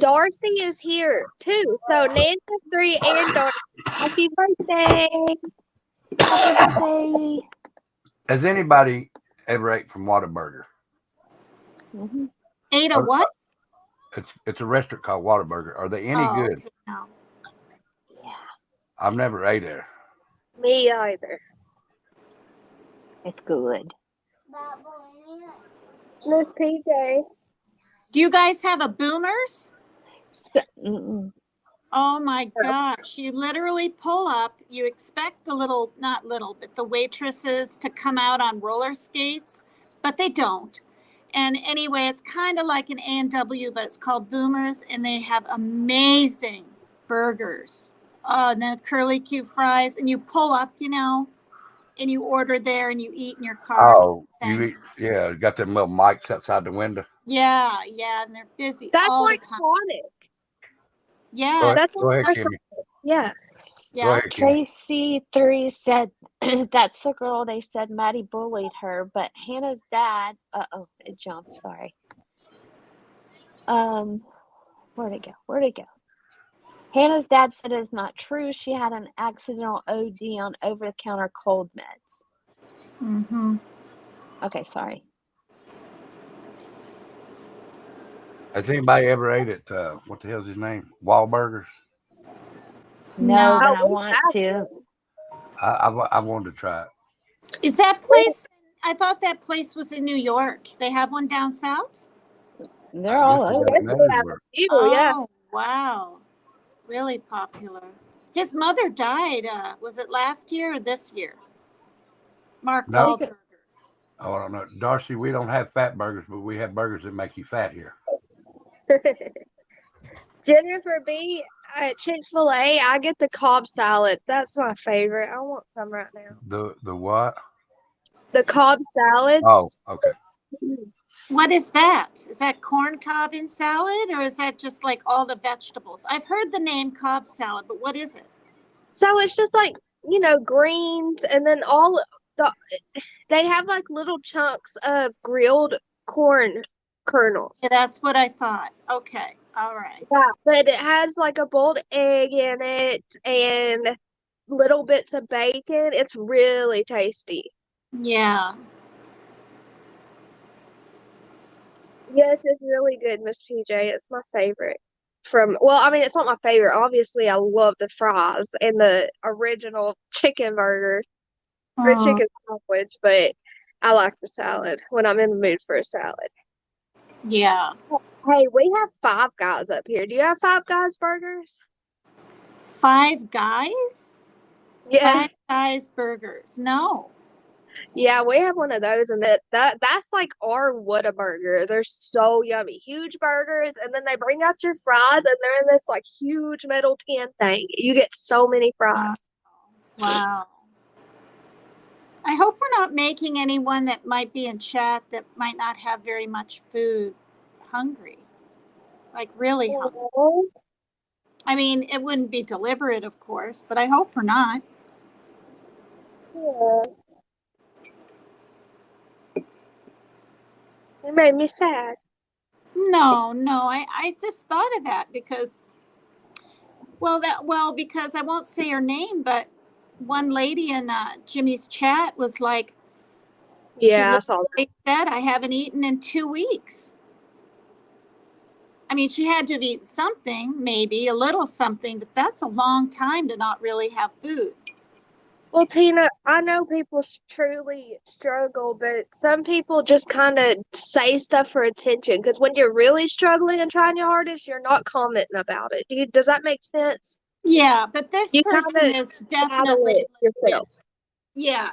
Darcy is here too. So Nancy 3 and Darcy. Happy birthday. Happy birthday. Has anybody ever ate from Whataburger? Mm-hmm. Ate a what? It's a restaurant called Whataburger. Are they any good? Okay, no. Yeah. I've never ate there. Me either. It's good. Miss PJ. Do you guys have a Boomers? Mm-mm. Oh my gosh. You literally pull up, you expect the not little, but the waitresses to come out on roller skates, but they don't. And anyway, it's kind of like an A&W, but it's called Boomers, and they have amazing burgers. And then curly Q fries, and you pull up, and you order there and you eat in your car. Oh, you eat, yeah, got them little mics outside the window. Yeah, and they're busy That's all like the time. Sonic. Yeah. Go ahead, Kimmy. Yeah. Go ahead, Kimmy. Tracy 3 said that's the girl they said Maddie bullied her, but Hannah's dad. It jumped. Sorry. Where'd it go? Hannah's dad said it's not true. She had an accidental OD on over-the-counter cold meds. Mm-hmm. Okay, sorry. Has anybody ever ate at what the hell's his name? Wahlburgers? No, but I want to. I wanted to try it. Is that place? I thought that place was in New York. They have one down south? They're all over. Oh, wow. Really popular. His mother died. Was it last year or this year? Mark Wahlberg. Oh, I don't know. Darcy, we don't have fat burgers, but we have burgers that make you fat here. Jennifer B at Chick-fil-A, I get the Cobb salad. That's my favorite. I want some right now. The what? The Cobb salads. Oh, okay. What is that? Is that corn cob in salad, or is that just like all the vegetables? I've heard the name Cobb salad, but what is it? So it's just like, greens, and then they have like little chunks of grilled corn kernels. Yeah, that's what I thought. Okay. All right. Yeah, but it has like a boiled egg in it and little bits of bacon. It's really tasty. Yeah. Yes, it's really good, Miss PJ. It's my favorite. It's not my favorite. Obviously, I love the fries and the original chicken burger or chicken sandwich, but I like the salad when I'm in the mood for a salad. Yeah. Hey, we have Five Guys up here. Do you have Five Guys burgers? Five Guys? Yeah. Five Guys burgers. No. Yeah, we have one of those, and that's like our Whataburger. They're so yummy. Huge burgers, and then they bring out your fries, and they're in this like huge metal tin thing. You get so many fries. Wow. I hope we're not making anyone that might be in chat that might not have very much food hungry. Like really hungry. I mean, it wouldn't be deliberate, of course, but I hope we're not. Yeah. It made me sad. No, I just thought of that because because I won't say her name, but one lady in Jimmy's chat was like, yeah, I saw that. Said I haven't eaten in 2 weeks. I mean, she had to have eaten something, maybe a little something, but that's a long time to not really have food. Well, Tina, I know people truly struggle, but some people just kind of say stuff for attention. Because when you're really struggling and trying your hardest, you're not commenting about it. Does that make sense? Yeah, but this person is definitely yourself. Yeah.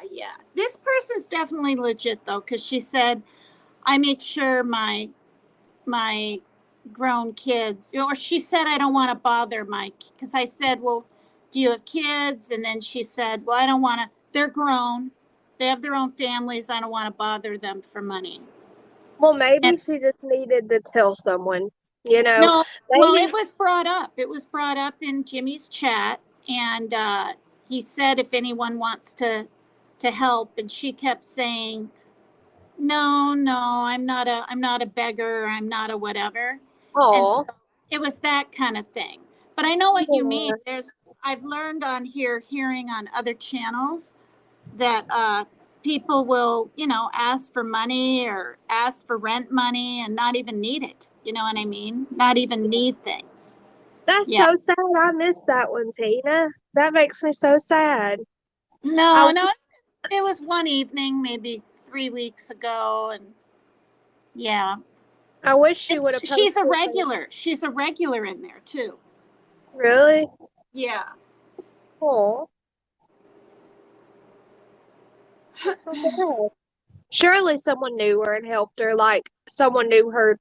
This person's definitely legit though, because she said, "I make sure my grown kids. Or she said, I don't want to bother Mike. Because I said, well, do you have kids? And then she said, well, I don't want to. They're grown. They have their own families. I don't want to bother them for money. Well, maybe And she just needed to tell someone, you know. no, well, Maybe it was brought up. It was brought up in Jimmy's chat. And he said, if anyone wants to help. And she kept saying, no, I'm not a beggar. I'm not a whatever. And so oh, it was that kind of thing. But I know what you mean. yeah. I've learned on here, hearing on other channels, that people will, ask for money or ask for rent money and not even need it. You know what I mean? Not even need things. That's Yeah. so sad. I missed that one, Tina. That makes me so sad. No, it was one evening, maybe 3 weeks ago, and yeah. I wish she would have She's a posted. regular. She's a regular in there too. Really? Yeah. Oh. Surely someone knew her and helped her, like someone knew her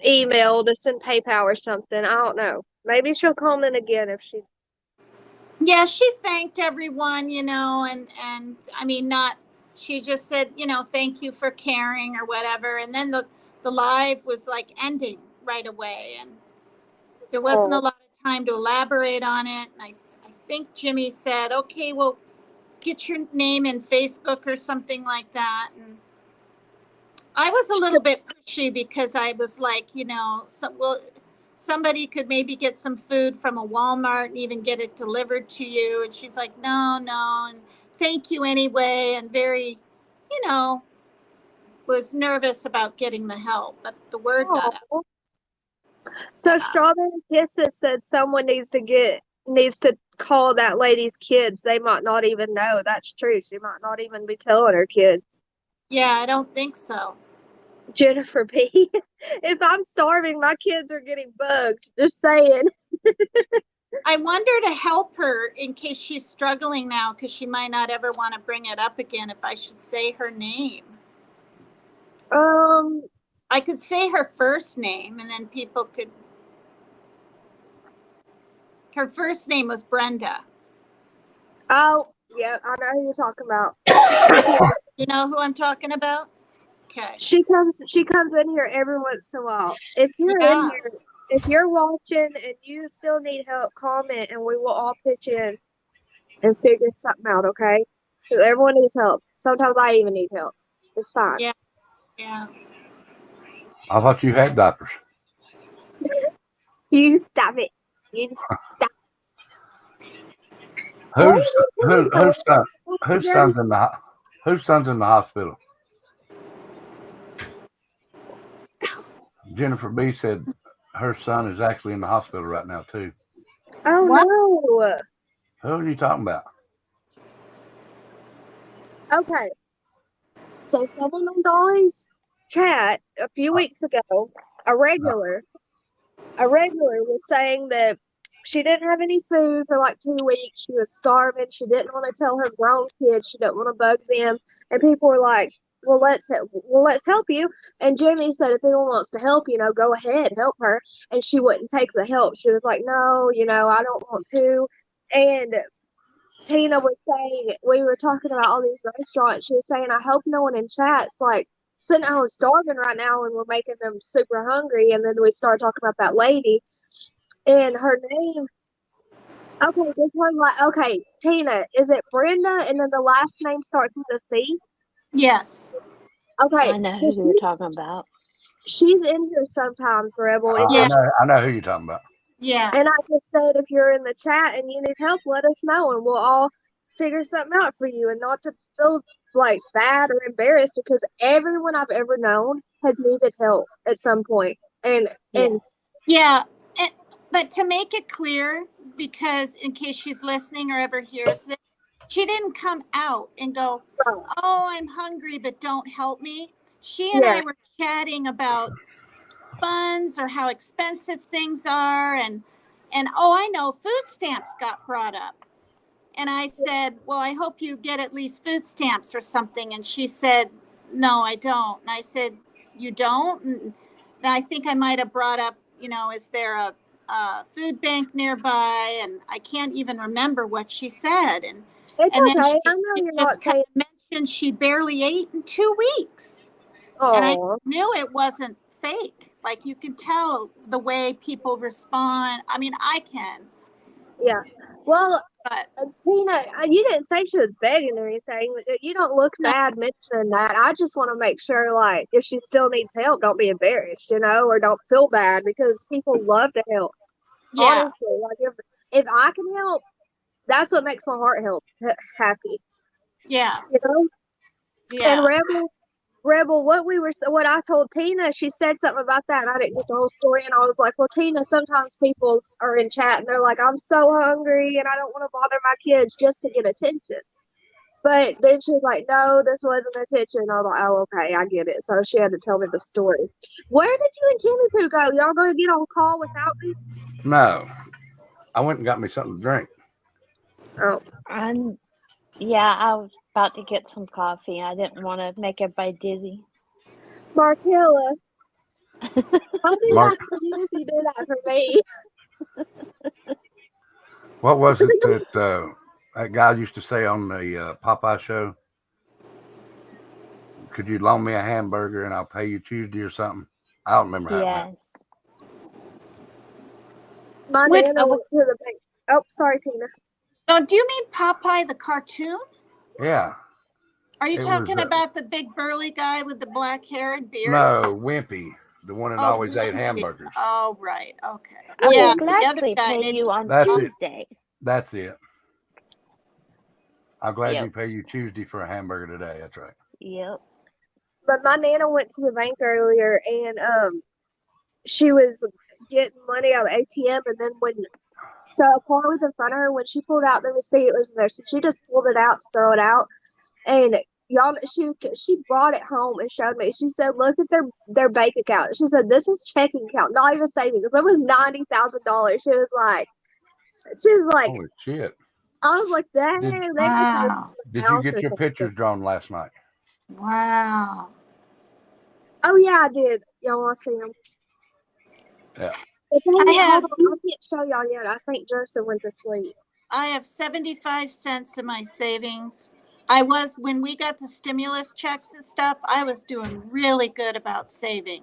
email to send PayPal or something. I don't know. Maybe she'll call in again if she. Yeah, she thanked everyone, and I mean, she just said, thank you for caring or whatever. And then the live was like ending right away, and there wasn't a lot of time to elaborate on it. And I think Jimmy said, okay, well, get your name in Facebook or something like that. And I was a little bit pushy because I was like, somebody could maybe get some food from a Walmart and even get it delivered to you. And she's like, no, and thank you anyway. And very, was nervous about getting the help, but the word got out. So Strawberry Kisses said someone needs to call that lady's kids. They might not even know. That's true. She might not even be telling her kids. Yeah, I don't think so. Jennifer B. If I'm starving, my kids are getting bugged. Just saying. I wonder to help her in case she's struggling now, because she might not ever want to bring it up again, if I should say her name. I could say her first name and then people could. Her first name was Brenda. Oh, yeah, I know who you're talking about. You know who I'm talking about? Okay. She comes in here every once in a while. If you're in here, if you're watching and you still need help, comment and we will all pitch in and figure something out, okay? Because everyone needs help. Sometimes I even need help. It's fine. Yeah. I thought you had diapers. You stop it. You stop. Whose son's in the hospital? Jennifer B said her son is actually in the hospital right now too. Oh no. Who are you talking about? Okay. So someone on Dolly's chat a few weeks ago, a regular was saying that she didn't have any food for like 2 weeks. She was starving. She didn't want to tell her grown kids. She didn't want to bug them. And people were like, well, let's help you. And Jamie said, if anyone wants to help, go ahead, help her. And she wouldn't take the help. She was like, no, I don't want to. And Tina was saying, we were talking about all these restaurants. She was saying, I hope no one in chat's like sitting at home starving right now and we're making them super hungry. And then we started talking about that lady and her name. Okay, this one, okay, Tina, is it Brenda? And then the last name starts with a C? Yes. Okay. I know who you're talking about. She's in here sometimes, Rebel. I know who you're talking about. Yeah. And I just said, if you're in the chat and you need help, let us know and we'll all figure something out for you, and not to feel like bad or embarrassed, because everyone I've ever known has needed help at some point. And but to make it clear, because in case she's listening or ever hears this, she didn't come out and go, oh, I'm hungry, but don't help me. She and I were chatting about funds or how expensive things are, and I know food stamps got brought up. And I said, well, I hope you get at least food stamps or something. And she said, no, I don't. And I said, you don't? And I think I might have brought up is there a food bank nearby? And I can't even remember what she said. And It's then okay. I know she you're just not kind saying. of mentioned she barely ate in 2 weeks. And I Oh, knew it wasn't fake. Like you can tell the way people respond. I mean, I can. yeah. Well, But Tina, you didn't say she was begging or anything. You don't look bad mentioning that. I just want to make sure, like, if she still needs help, don't be embarrassed, or don't feel bad because people love to help. Yeah. Honestly, like if I can help, that's what makes my heart happy. Yeah. Yeah. And Rebel, what I told Tina, she said something about that, and I didn't get the whole story. And I was like, "Well, Tina, sometimes people are in chat and they're like, I'm so hungry and I don't want to bother my kids just to get attention." But then she was like, "No, this wasn't attention." I was like, "Oh, okay, I get it." So she had to tell me the story. Where did you and Kimmy Poo go? Y'all gonna get on call without me? No, I went and got me something to drink. Oh, Yeah, I was about to get some coffee. I didn't want to make everybody dizzy. Markella, I'll do Mark, that for you if you do that for me. what was it that that guy used to say on the Popeye show? Could you loan me a hamburger and I'll pay you Tuesday or something? I don't remember how it went. Yes. My Nana went to the bank. Oh, sorry, Tina. Oh, do you mean Popeye the cartoon? Yeah. Are you It talking was, about the big burly guy with the black hair and beard? No, Wimpy, the one that always ate hamburgers. Oh, right. Okay. I Yeah, will the other gladly guy pay didn't. you on That's Tuesday. That's it. I'll gladly Yep. pay you Tuesday for a hamburger today. That's right. Yep. But my Nana went to the bank earlier, and she was getting money out of the ATM, and then so a car was in front of her. When she pulled out the receipt, it was there, so she just pulled it out to throw it out, and y'all, she brought it home and showed me. She said, "Look at their bank account." She said, "This is checking account, not even savings." It was $90,000. She was like, Holy shit. I was like, "Dang, they must have Wow. Did you get your pictures drawn last night? Wow. Oh yeah, I did. Y'all want to see them? Yeah. Hold on, I can't show y'all yet. I think Jerson went to sleep. I have 75 cents in my savings. When we got the stimulus checks and stuff, I was doing really good about saving.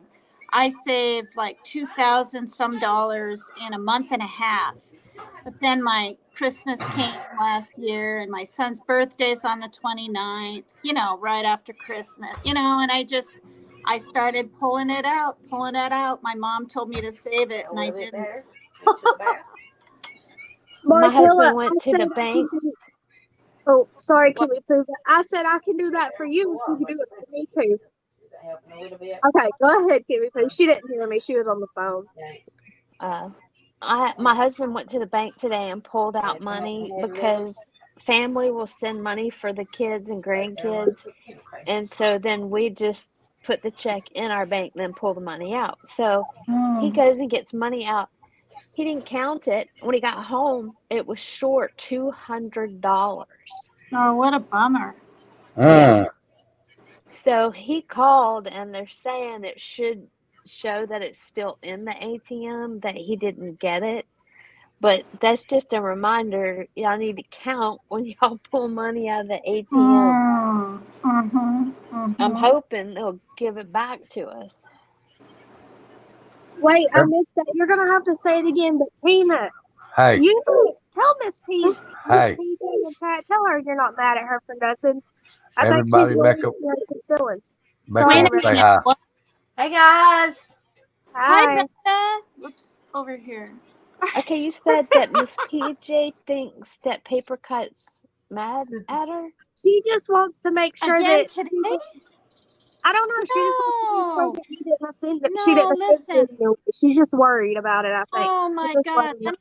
I saved like $2,000 some dollars in a month and a half. But then my Christmas came last year and my son's birthday's on the 29th, right after Christmas, and I started pulling it out. My mom told me to save it and I didn't. My husband Markella, went to the bank. Oh, sorry, Kimmy Poo. I said I can do that for you if you can do it for me too. Okay, go ahead, Kimmy Poo. She didn't hear me. She was on the phone. My husband went to the bank today and pulled out money because family will send money for the kids and grandkids, and so then we just put the check in our bank and then pull the money out. So he goes and gets money out. He didn't count it. When he got home, it was short $200. Oh, what a bummer. Yeah. So he called and they're saying it should show that it's still in the ATM, that he didn't get it. But that's just a reminder, y'all need to count when y'all pull money out of the ATM. I'm hoping they'll give it back to us. Wait, I missed that. You're gonna have to say it again. But Tina, Hey. you tell Miss P. Hey. P in the chat. Tell her you're not mad at her for nothing. I think Everybody she's back really up. hurt some feelings. Back Sorry, up and say hi. Hey guys. Hi. Becca. Whoops, over here. Okay, you said that Miss PJ thinks that Paper Cut's mad at her? She just wants to make sure Again that today? I don't know. She just wants to make sure that you didn't offend her. She No, didn't offend listen. you. She's just worried about it, I think. Oh She's my just God. worried.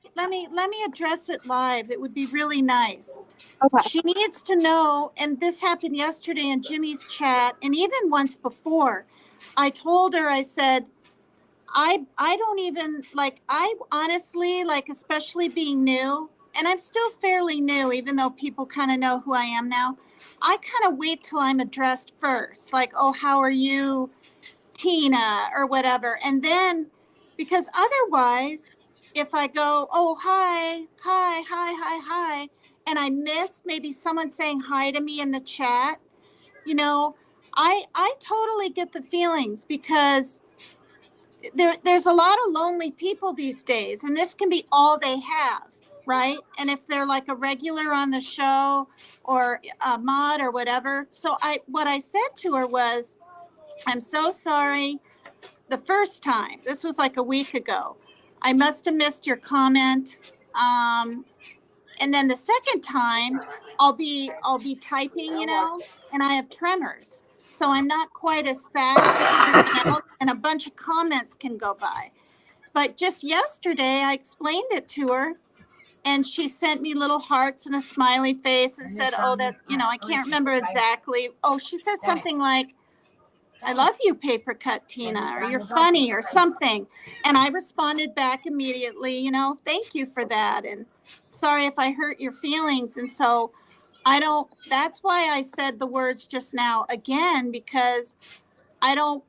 Let me address it live. It would be really nice. Okay. She needs to know, and this happened yesterday in Jimmy's chat, and even once before. I told her, I said, I don't even I honestly especially being new, and I'm still fairly new, even though people kind of know who I am now. I kind of wait till I'm addressed first, like, oh, how are you, Tina, or whatever. And then Because otherwise, if I go, oh, hi, hi, hi, hi, hi, and I missed maybe someone saying hi to me in the chat, you know, I totally get the feelings because there's a lot of lonely people these days, and this can be all they have, right? And if they're like a regular on the show or a mod or whatever. So what I said to her was, I'm so sorry. The first time, this was like a week ago, I must have missed your comment. And then the second time I'll be typing, you know, and I have tremors. So I'm not quite as fast as everyone else, and a bunch of comments can go by. But just yesterday I explained it to her, and she sent me little hearts and a smiley face and said, oh, that, you know, I can't remember exactly. Oh, she said something like, I love you, Paper Cut Tina, or you're funny or something. And I responded back immediately, you know, thank you for that. And sorry if I hurt your feelings. And so that's why I said the words just now again, because I'm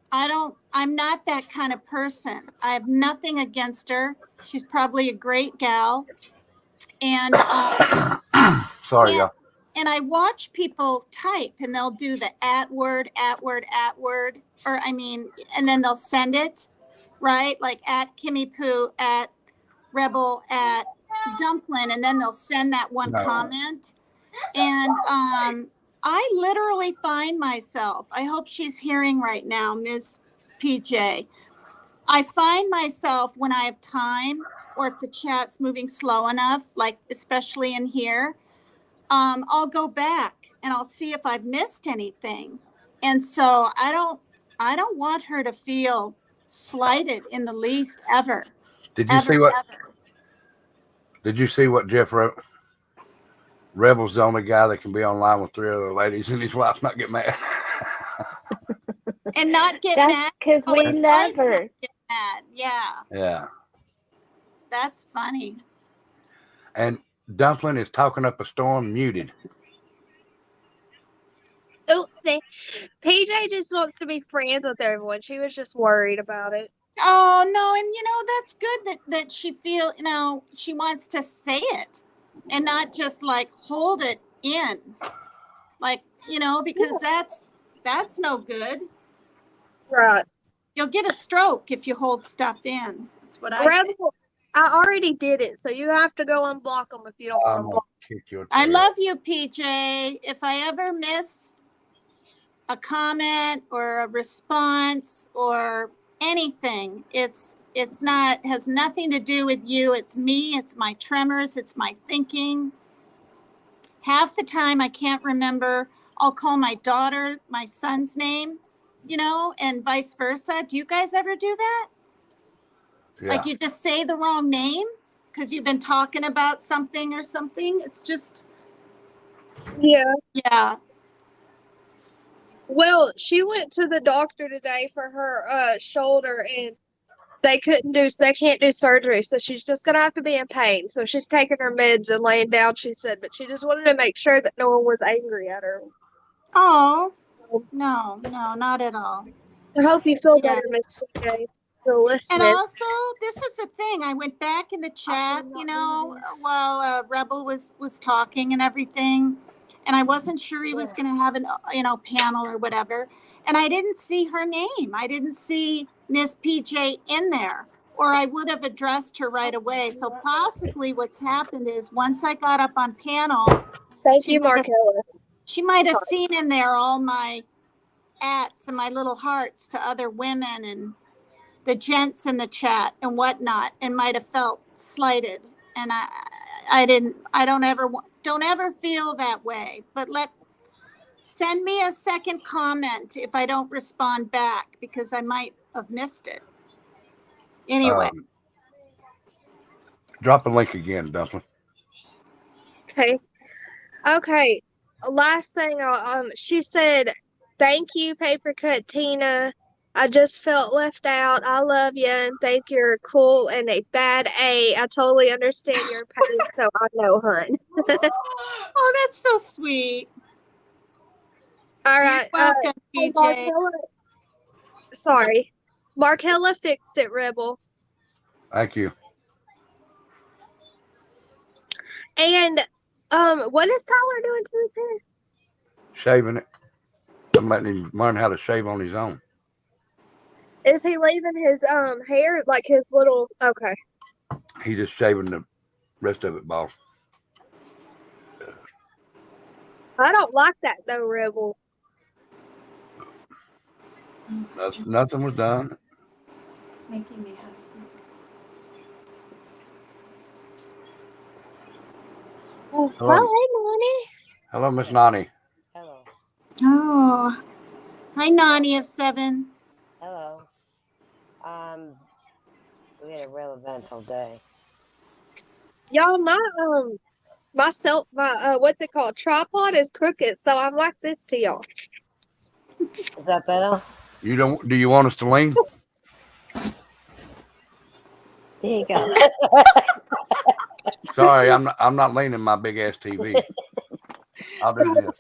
not that kind of person. I have nothing against her. She's probably a great gal. And, Sorry, y'all. and I watch people type, and they'll do the at word, or and then they'll send it, right? Like at Kimmy Poo, at Rebel, at Dumplin', and then they'll send that one comment. And I literally find myself, I hope she's hearing right now, Ms. PJ. I find myself when I have time, or if the chat's moving slow enough, like especially in here, I'll go back and I'll see if I've missed anything. And so I don't want her to feel slighted in the least ever. Did you see what? Ever. Did you see what Jeff wrote? Rebel's the only guy that can be online with 3 other ladies, and his wife not get mad. And not get That's mad. because we love her. Get mad. Yeah. Yeah. That's funny. And Dumpling is talking up a storm, muted. Oh, PJ just wants to be friends with everyone. She was just worried about it. Oh no, and you know that's good that she feel, you know, she wants to say it and not just like hold it in. Like, you know, because that's no good. Right. You'll get a stroke if you hold stuff in. That's what I think. I already did it, so you have to go unblock them if you don't want to block. I love you, PJ. If I ever miss a comment or a response or anything, has nothing to do with you. It's me, it's my tremors, it's my thinking. Half the time I can't remember. I'll call my daughter my son's name, you know, and vice versa. Do you guys ever do that? Yeah. Like you just say the wrong name because you've been talking about something or something. It's just. Yeah. Well, she went to the doctor today for her shoulder, and they can't do surgery, so she's just gonna have to be in pain. So she's taking her meds and laying down, she said, but she just wanted to make sure that no one was angry at her. Oh, no, not at all. I hope you feel better, Miss PJ. And also, this is the thing. I went back in the chat, you know, while Rebel was talking and everything, and I wasn't sure he was going to have an, you know, panel or whatever. And I didn't see her name. I didn't see Miss PJ in there, or I would have addressed her right away. So possibly what's happened is once I got up on panel, thank you, Markella. She might have seen in there all my ats and my little hearts to other women and the gents in the chat and whatnot, and might have felt slighted. And I don't ever feel that way, but send me a second comment if I don't respond back, because I might have missed it. Anyway. Drop a link again, Dumpling. Okay. Last thing, she said, thank you, Paper Cut Tina. I just felt left out. I love you and think you're cool and a bad A. I totally understand your pain, so I know, hun. Oh, that's so sweet. All right. You're welcome, PJ. Sorry. Markella fixed it, Rebel. Thank you. And what is Tyler doing to his hair? Shaving it. I'm letting him learn how to shave on his own. Is he leaving his hair like his little? Okay. He's just shaving the rest of it, boss. I don't like that though, Rebel. Nothing was done. Making me have some. Oh, Hello. hey, Hello, Miss Nani. Hello. Oh, hi, Nani of 7. Hello. We had a real eventful day. y'all. My what's it called? Tripod is crooked, so I'm like this to y'all. Is that better? You don't? Do you want us to lean? There you go. Sorry, I'm not leaning my big ass TV. I'll do this.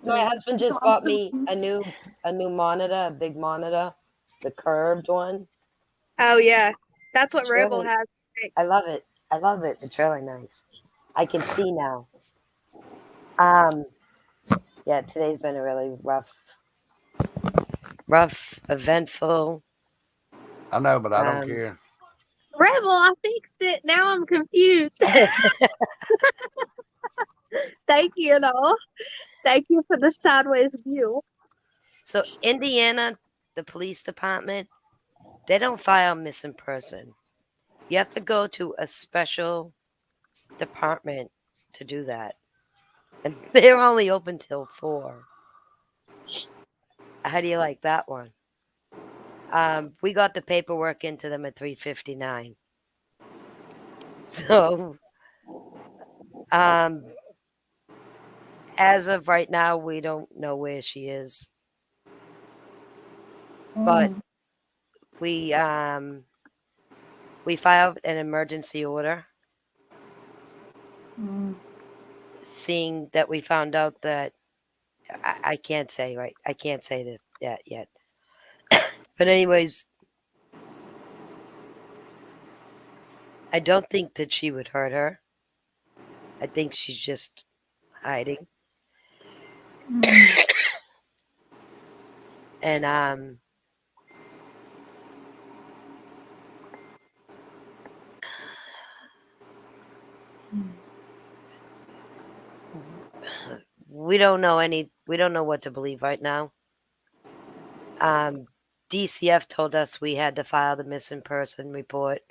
My husband just bought me a new monitor, a big monitor, the curved one. Oh yeah, that's what It's Rebel really, has. I love it. I love it. It's really nice. I can see now. Yeah, today's been a really rough, eventful. I know, but I don't care. Rebel, I fixed it. Now I'm confused. Thank you, though. Thank you for the sideways view. So Indiana, the police department, they don't file missing person. You have to go to a special department to do that. And they're only open till 4. How do you like that one? We got the paperwork into them at 3:59. So, as of right now, we don't know where she is. But we filed an emergency order. Seeing that we found out that I can't say, right? I can't say that yet. But anyways, I don't think that she would hurt her. I think she's just hiding. And we don't know what to believe right now. DCF told us we had to file the missing person report.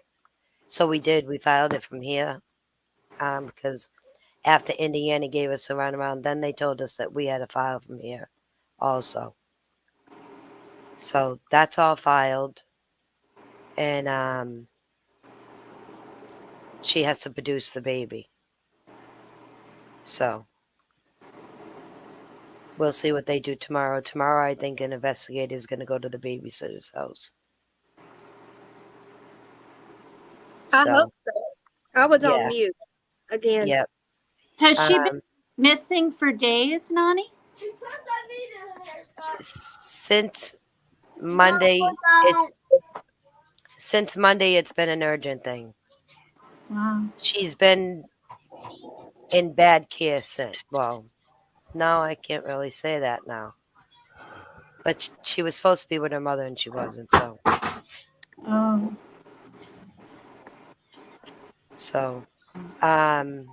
So we did. We filed it from here. Because after Indiana gave us a runaround, then they told us that we had to file from here also. So that's all filed. And she has to produce the baby. So we'll see what they do tomorrow. Tomorrow, I think an investigator is going to go to the babysitter's house. I hope so. I was on mute again. Yep. Has she been missing for days, Nani? Since Monday, it's been an urgent thing. Wow. She's been in bad care since. Well, no, I can't really say that now. But she was supposed to be with her mother, and she wasn't. So. Oh. So, I'm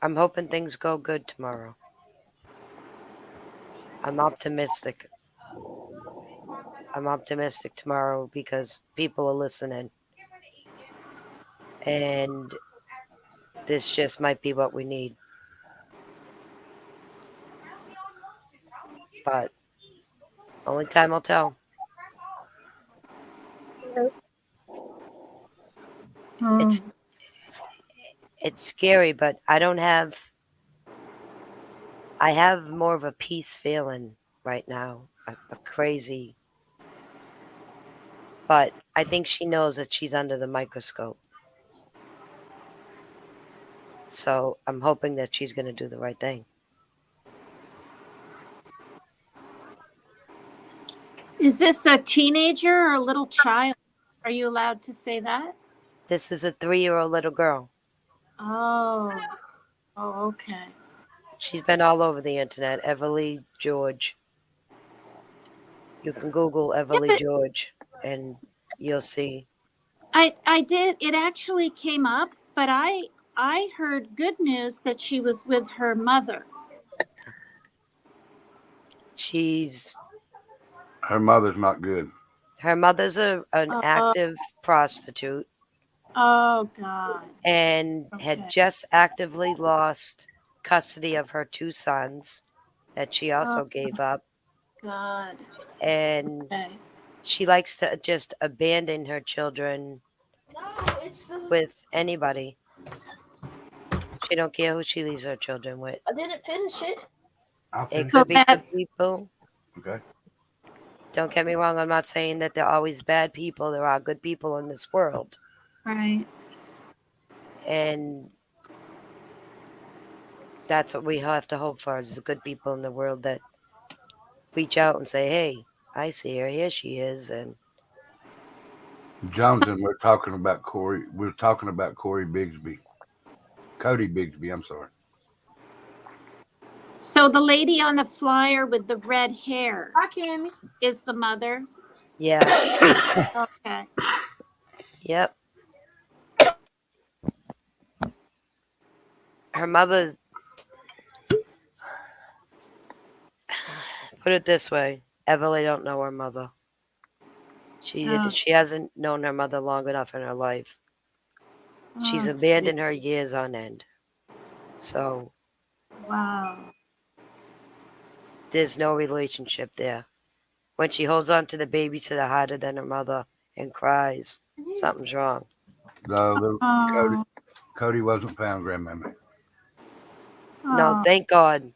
hoping things go good tomorrow. I'm optimistic. I'm optimistic tomorrow because people are listening. And this just might be what we need. But only time will tell. It's scary, but I have more of a peace feeling right now, a crazy. But I think she knows that she's under the microscope. So I'm hoping that she's going to do the right thing. Is this a teenager or a little child? Are you allowed to say that? This is a 3-year-old little girl. Oh. Oh, okay. She's been all over the internet. Everly George. You can Google Everly George and you'll see. I did. It actually came up, but I heard good news that she was with her mother. Her mother's not good. Her mother's an active prostitute. Oh, God. And had Okay. just actively lost custody of her 2 sons that she also gave up. God. And Okay. she likes to just abandon her children with anybody. She don't care who she leaves her children with. I didn't finish it. It could be good that's- people. Okay. Don't get me wrong. I'm not saying that they're always bad people. There are good people in this world. Right. And that's what we have to hope for, is the good people in the world that reach out and say, hey, I see her. Here she is. And Johnson, we're talking about Corey. We're talking about Corey Bigsby. Cody Bigsby, I'm sorry. So the lady on the flyer with the red hair Hi, Cammy. is the mother? yeah. Okay. Yep. Her mother's, put it this way, Everly don't know her mother. She hasn't known her mother long enough in her life. She's abandoned her years on end. So Wow. there's no relationship there. When she holds on to the babysitter harder than her mother and cries, something's wrong. No, Cody wasn't found, grandmammy. No, thank God.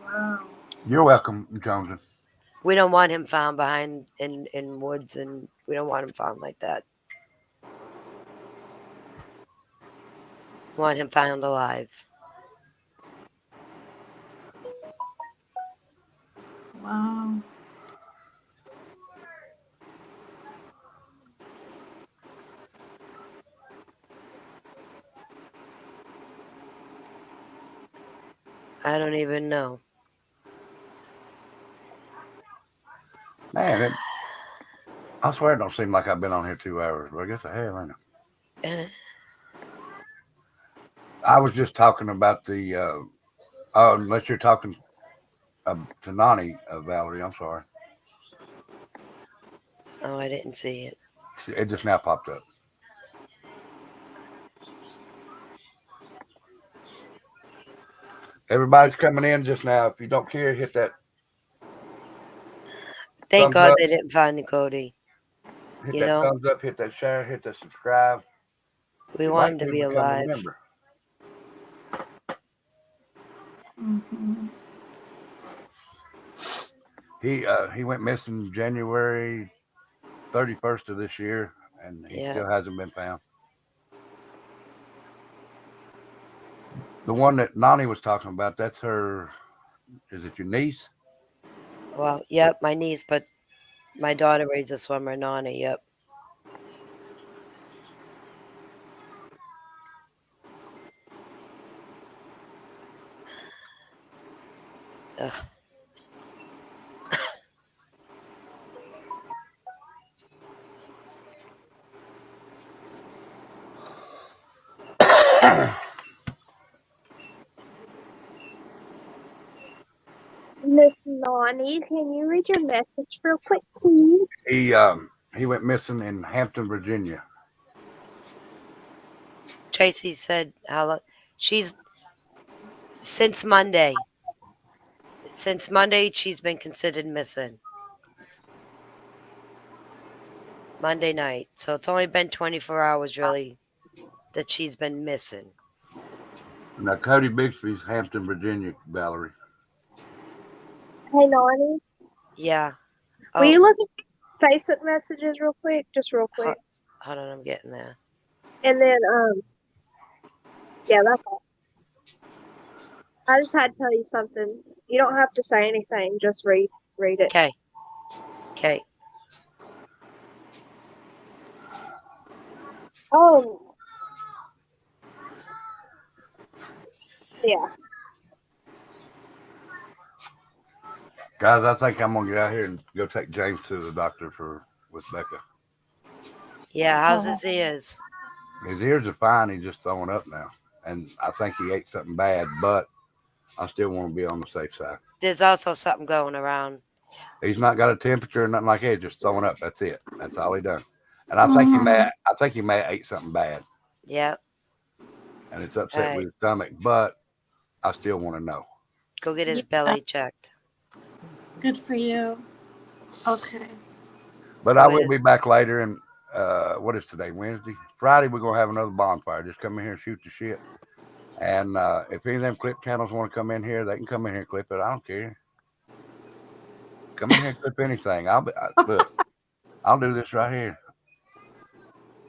Wow. You're welcome, Johnson. We don't want him found behind in woods, and we don't want him found like that. We want him found alive. Wow. I don't even know. Man, I swear it don't seem like I've been on here 2 hours, but I guess I have, ain't I? I was just talking about the, unless you're talking to Nani, Valerie, I'm sorry. Oh, I didn't see it. It just now popped up. Everybody's coming in just now. If you don't care, hit that. Thank God they didn't find the Cody. Hit that thumbs up, hit that share, hit that subscribe. We want him to be alive. Mm-hmm. He went missing January 31st of this year, and he still hasn't been found. The one that Nani was talking about, that's her. Is it your niece? Well, yep, my niece, but my daughter raised a swimmer, Nani. Yep. Ugh. Miss Nani, can you read your message real quick, please? He went missing in Hampton, Virginia. Tracy said she's since Monday. Since Monday, she's been considered missing. Monday night. So it's only been 24 hours, really, that she's been missing. Now, Cody Bigsby's Hampton, Virginia, Valerie. Hey, Nani. Yeah. Will you look at Facebook messages real quick? Just real quick. Hold on, I'm getting there. And then, yeah, that's all. I just had to tell you something. You don't have to say anything. Just read it. Okay. Oh. Yeah. Guys, I think I'm gonna get out here and go take James to the doctor with Becca. Yeah, how's his ears? His ears are fine. He's just throwing up now, and I think he ate something bad. But I still want to be on the safe side. There's also something going around. He's not got a temperature or nothing like that. Just throwing up. That's it. That's all he done. And I think he may have ate something bad. Yep. And it's upset with his stomach. But I still want to know. Go get his belly checked. Good for you. Okay. But I will be back later. And what is today? Wednesday? Friday, we're going to have another bonfire. Just come in here and shoot the shit. And if any of them clip channels want to come in here, they can come in here and clip it. I don't care. Come in here and clip anything. Look, I'll do this right here.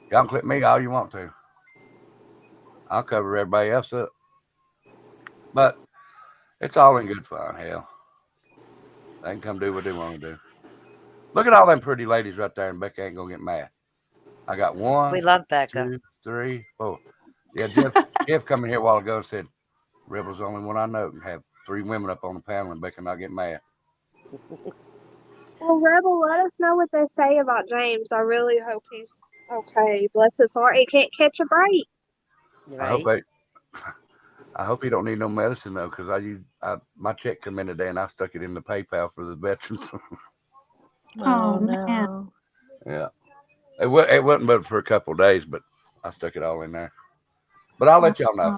Y'all can clip me all you want to. I'll cover everybody else up. But it's all in good fun, hell. They can come do what they want to do. Look at all them pretty ladies right there, and Becca ain't gonna get mad. I got 1. We love Becca. 2, 3, 4. Yeah, Jeff come in here a while ago and said, Rebel's the only one I know can have 3 women up on the panel and Becca not get mad. Well, Rebel, let us know what they say about James. I really hope he's okay. Bless his heart. He can't catch a break. Right. I hope he don't need no medicine though, because my check come in today and I stuck it in the PayPal for the veterans. Oh man. Yeah, it wasn't but for a couple of days, but I stuck it all in there. But I'll let y'all know.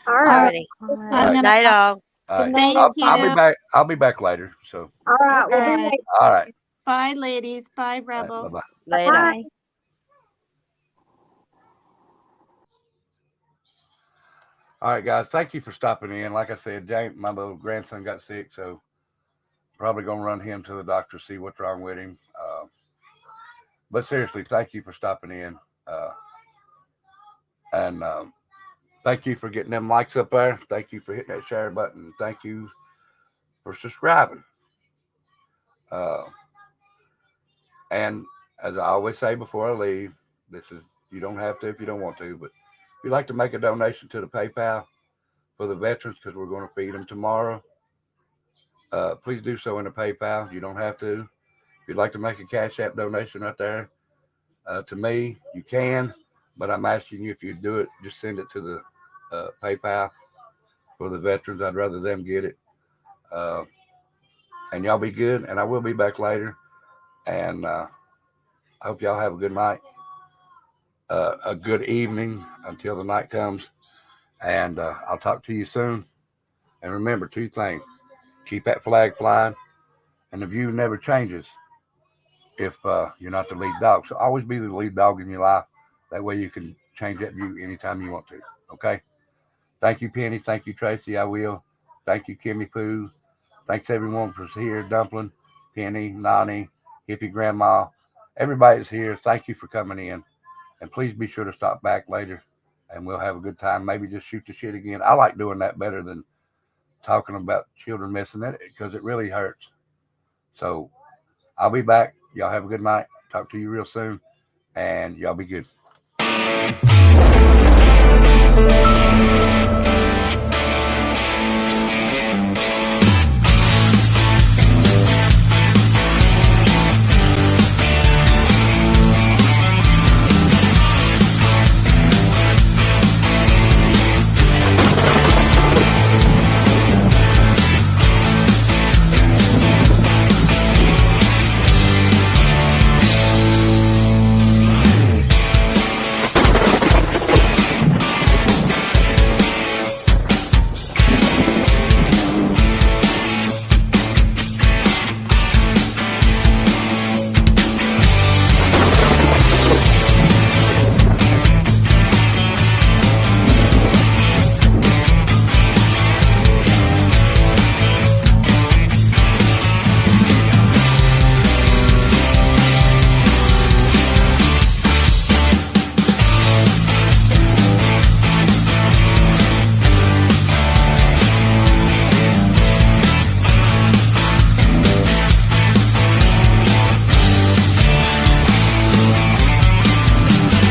All right. Night all. All right. Thank I'll you. be back. I'll be back later. So. All right. We'll be All right. back. All right. Bye, ladies. Bye, Rebel. Bye-bye. Later. Bye. All right, guys. Thank you for stopping in. Like I said, James, my little grandson got sick, so probably gonna run him to the doctor, see what's wrong with him. But seriously, thank you for stopping in. And thank you for getting them likes up there. Thank you for hitting that share button. Thank you for subscribing. And as I always say before I leave, you don't have to if you don't want to, but if you'd like to make a donation to the PayPal for the veterans, because we're going to feed them tomorrow, please do so in the PayPal. You don't have to. If you'd like to make a Cash App donation right there to me, you can, but I'm asking you, if you do it, just send it to the PayPal for the veterans. I'd rather them get it. And y'all be good, and I will be back later. And I hope y'all have a good night, a good evening until the night comes. And I'll talk to you soon. And remember 2 things. Keep that flag flying, and the view never changes if you're not the lead dog. So always be the lead dog in your life. That way you can change that view anytime you want to. Okay? Thank you, Penny. Thank you, Tracy. I will. Thank you, Kimmy Poo. Thanks, everyone, for here. Dumpling, Penny, Nani, Hippie Grandma. Everybody's here. Thank you for coming in. And please be sure to stop back later, and we'll have a good time. Maybe just shoot the shit again. I like doing that better than talking about children missing it, because it really hurts. So I'll be back. Y'all have a good night. Talk to you real soon, and y'all be good.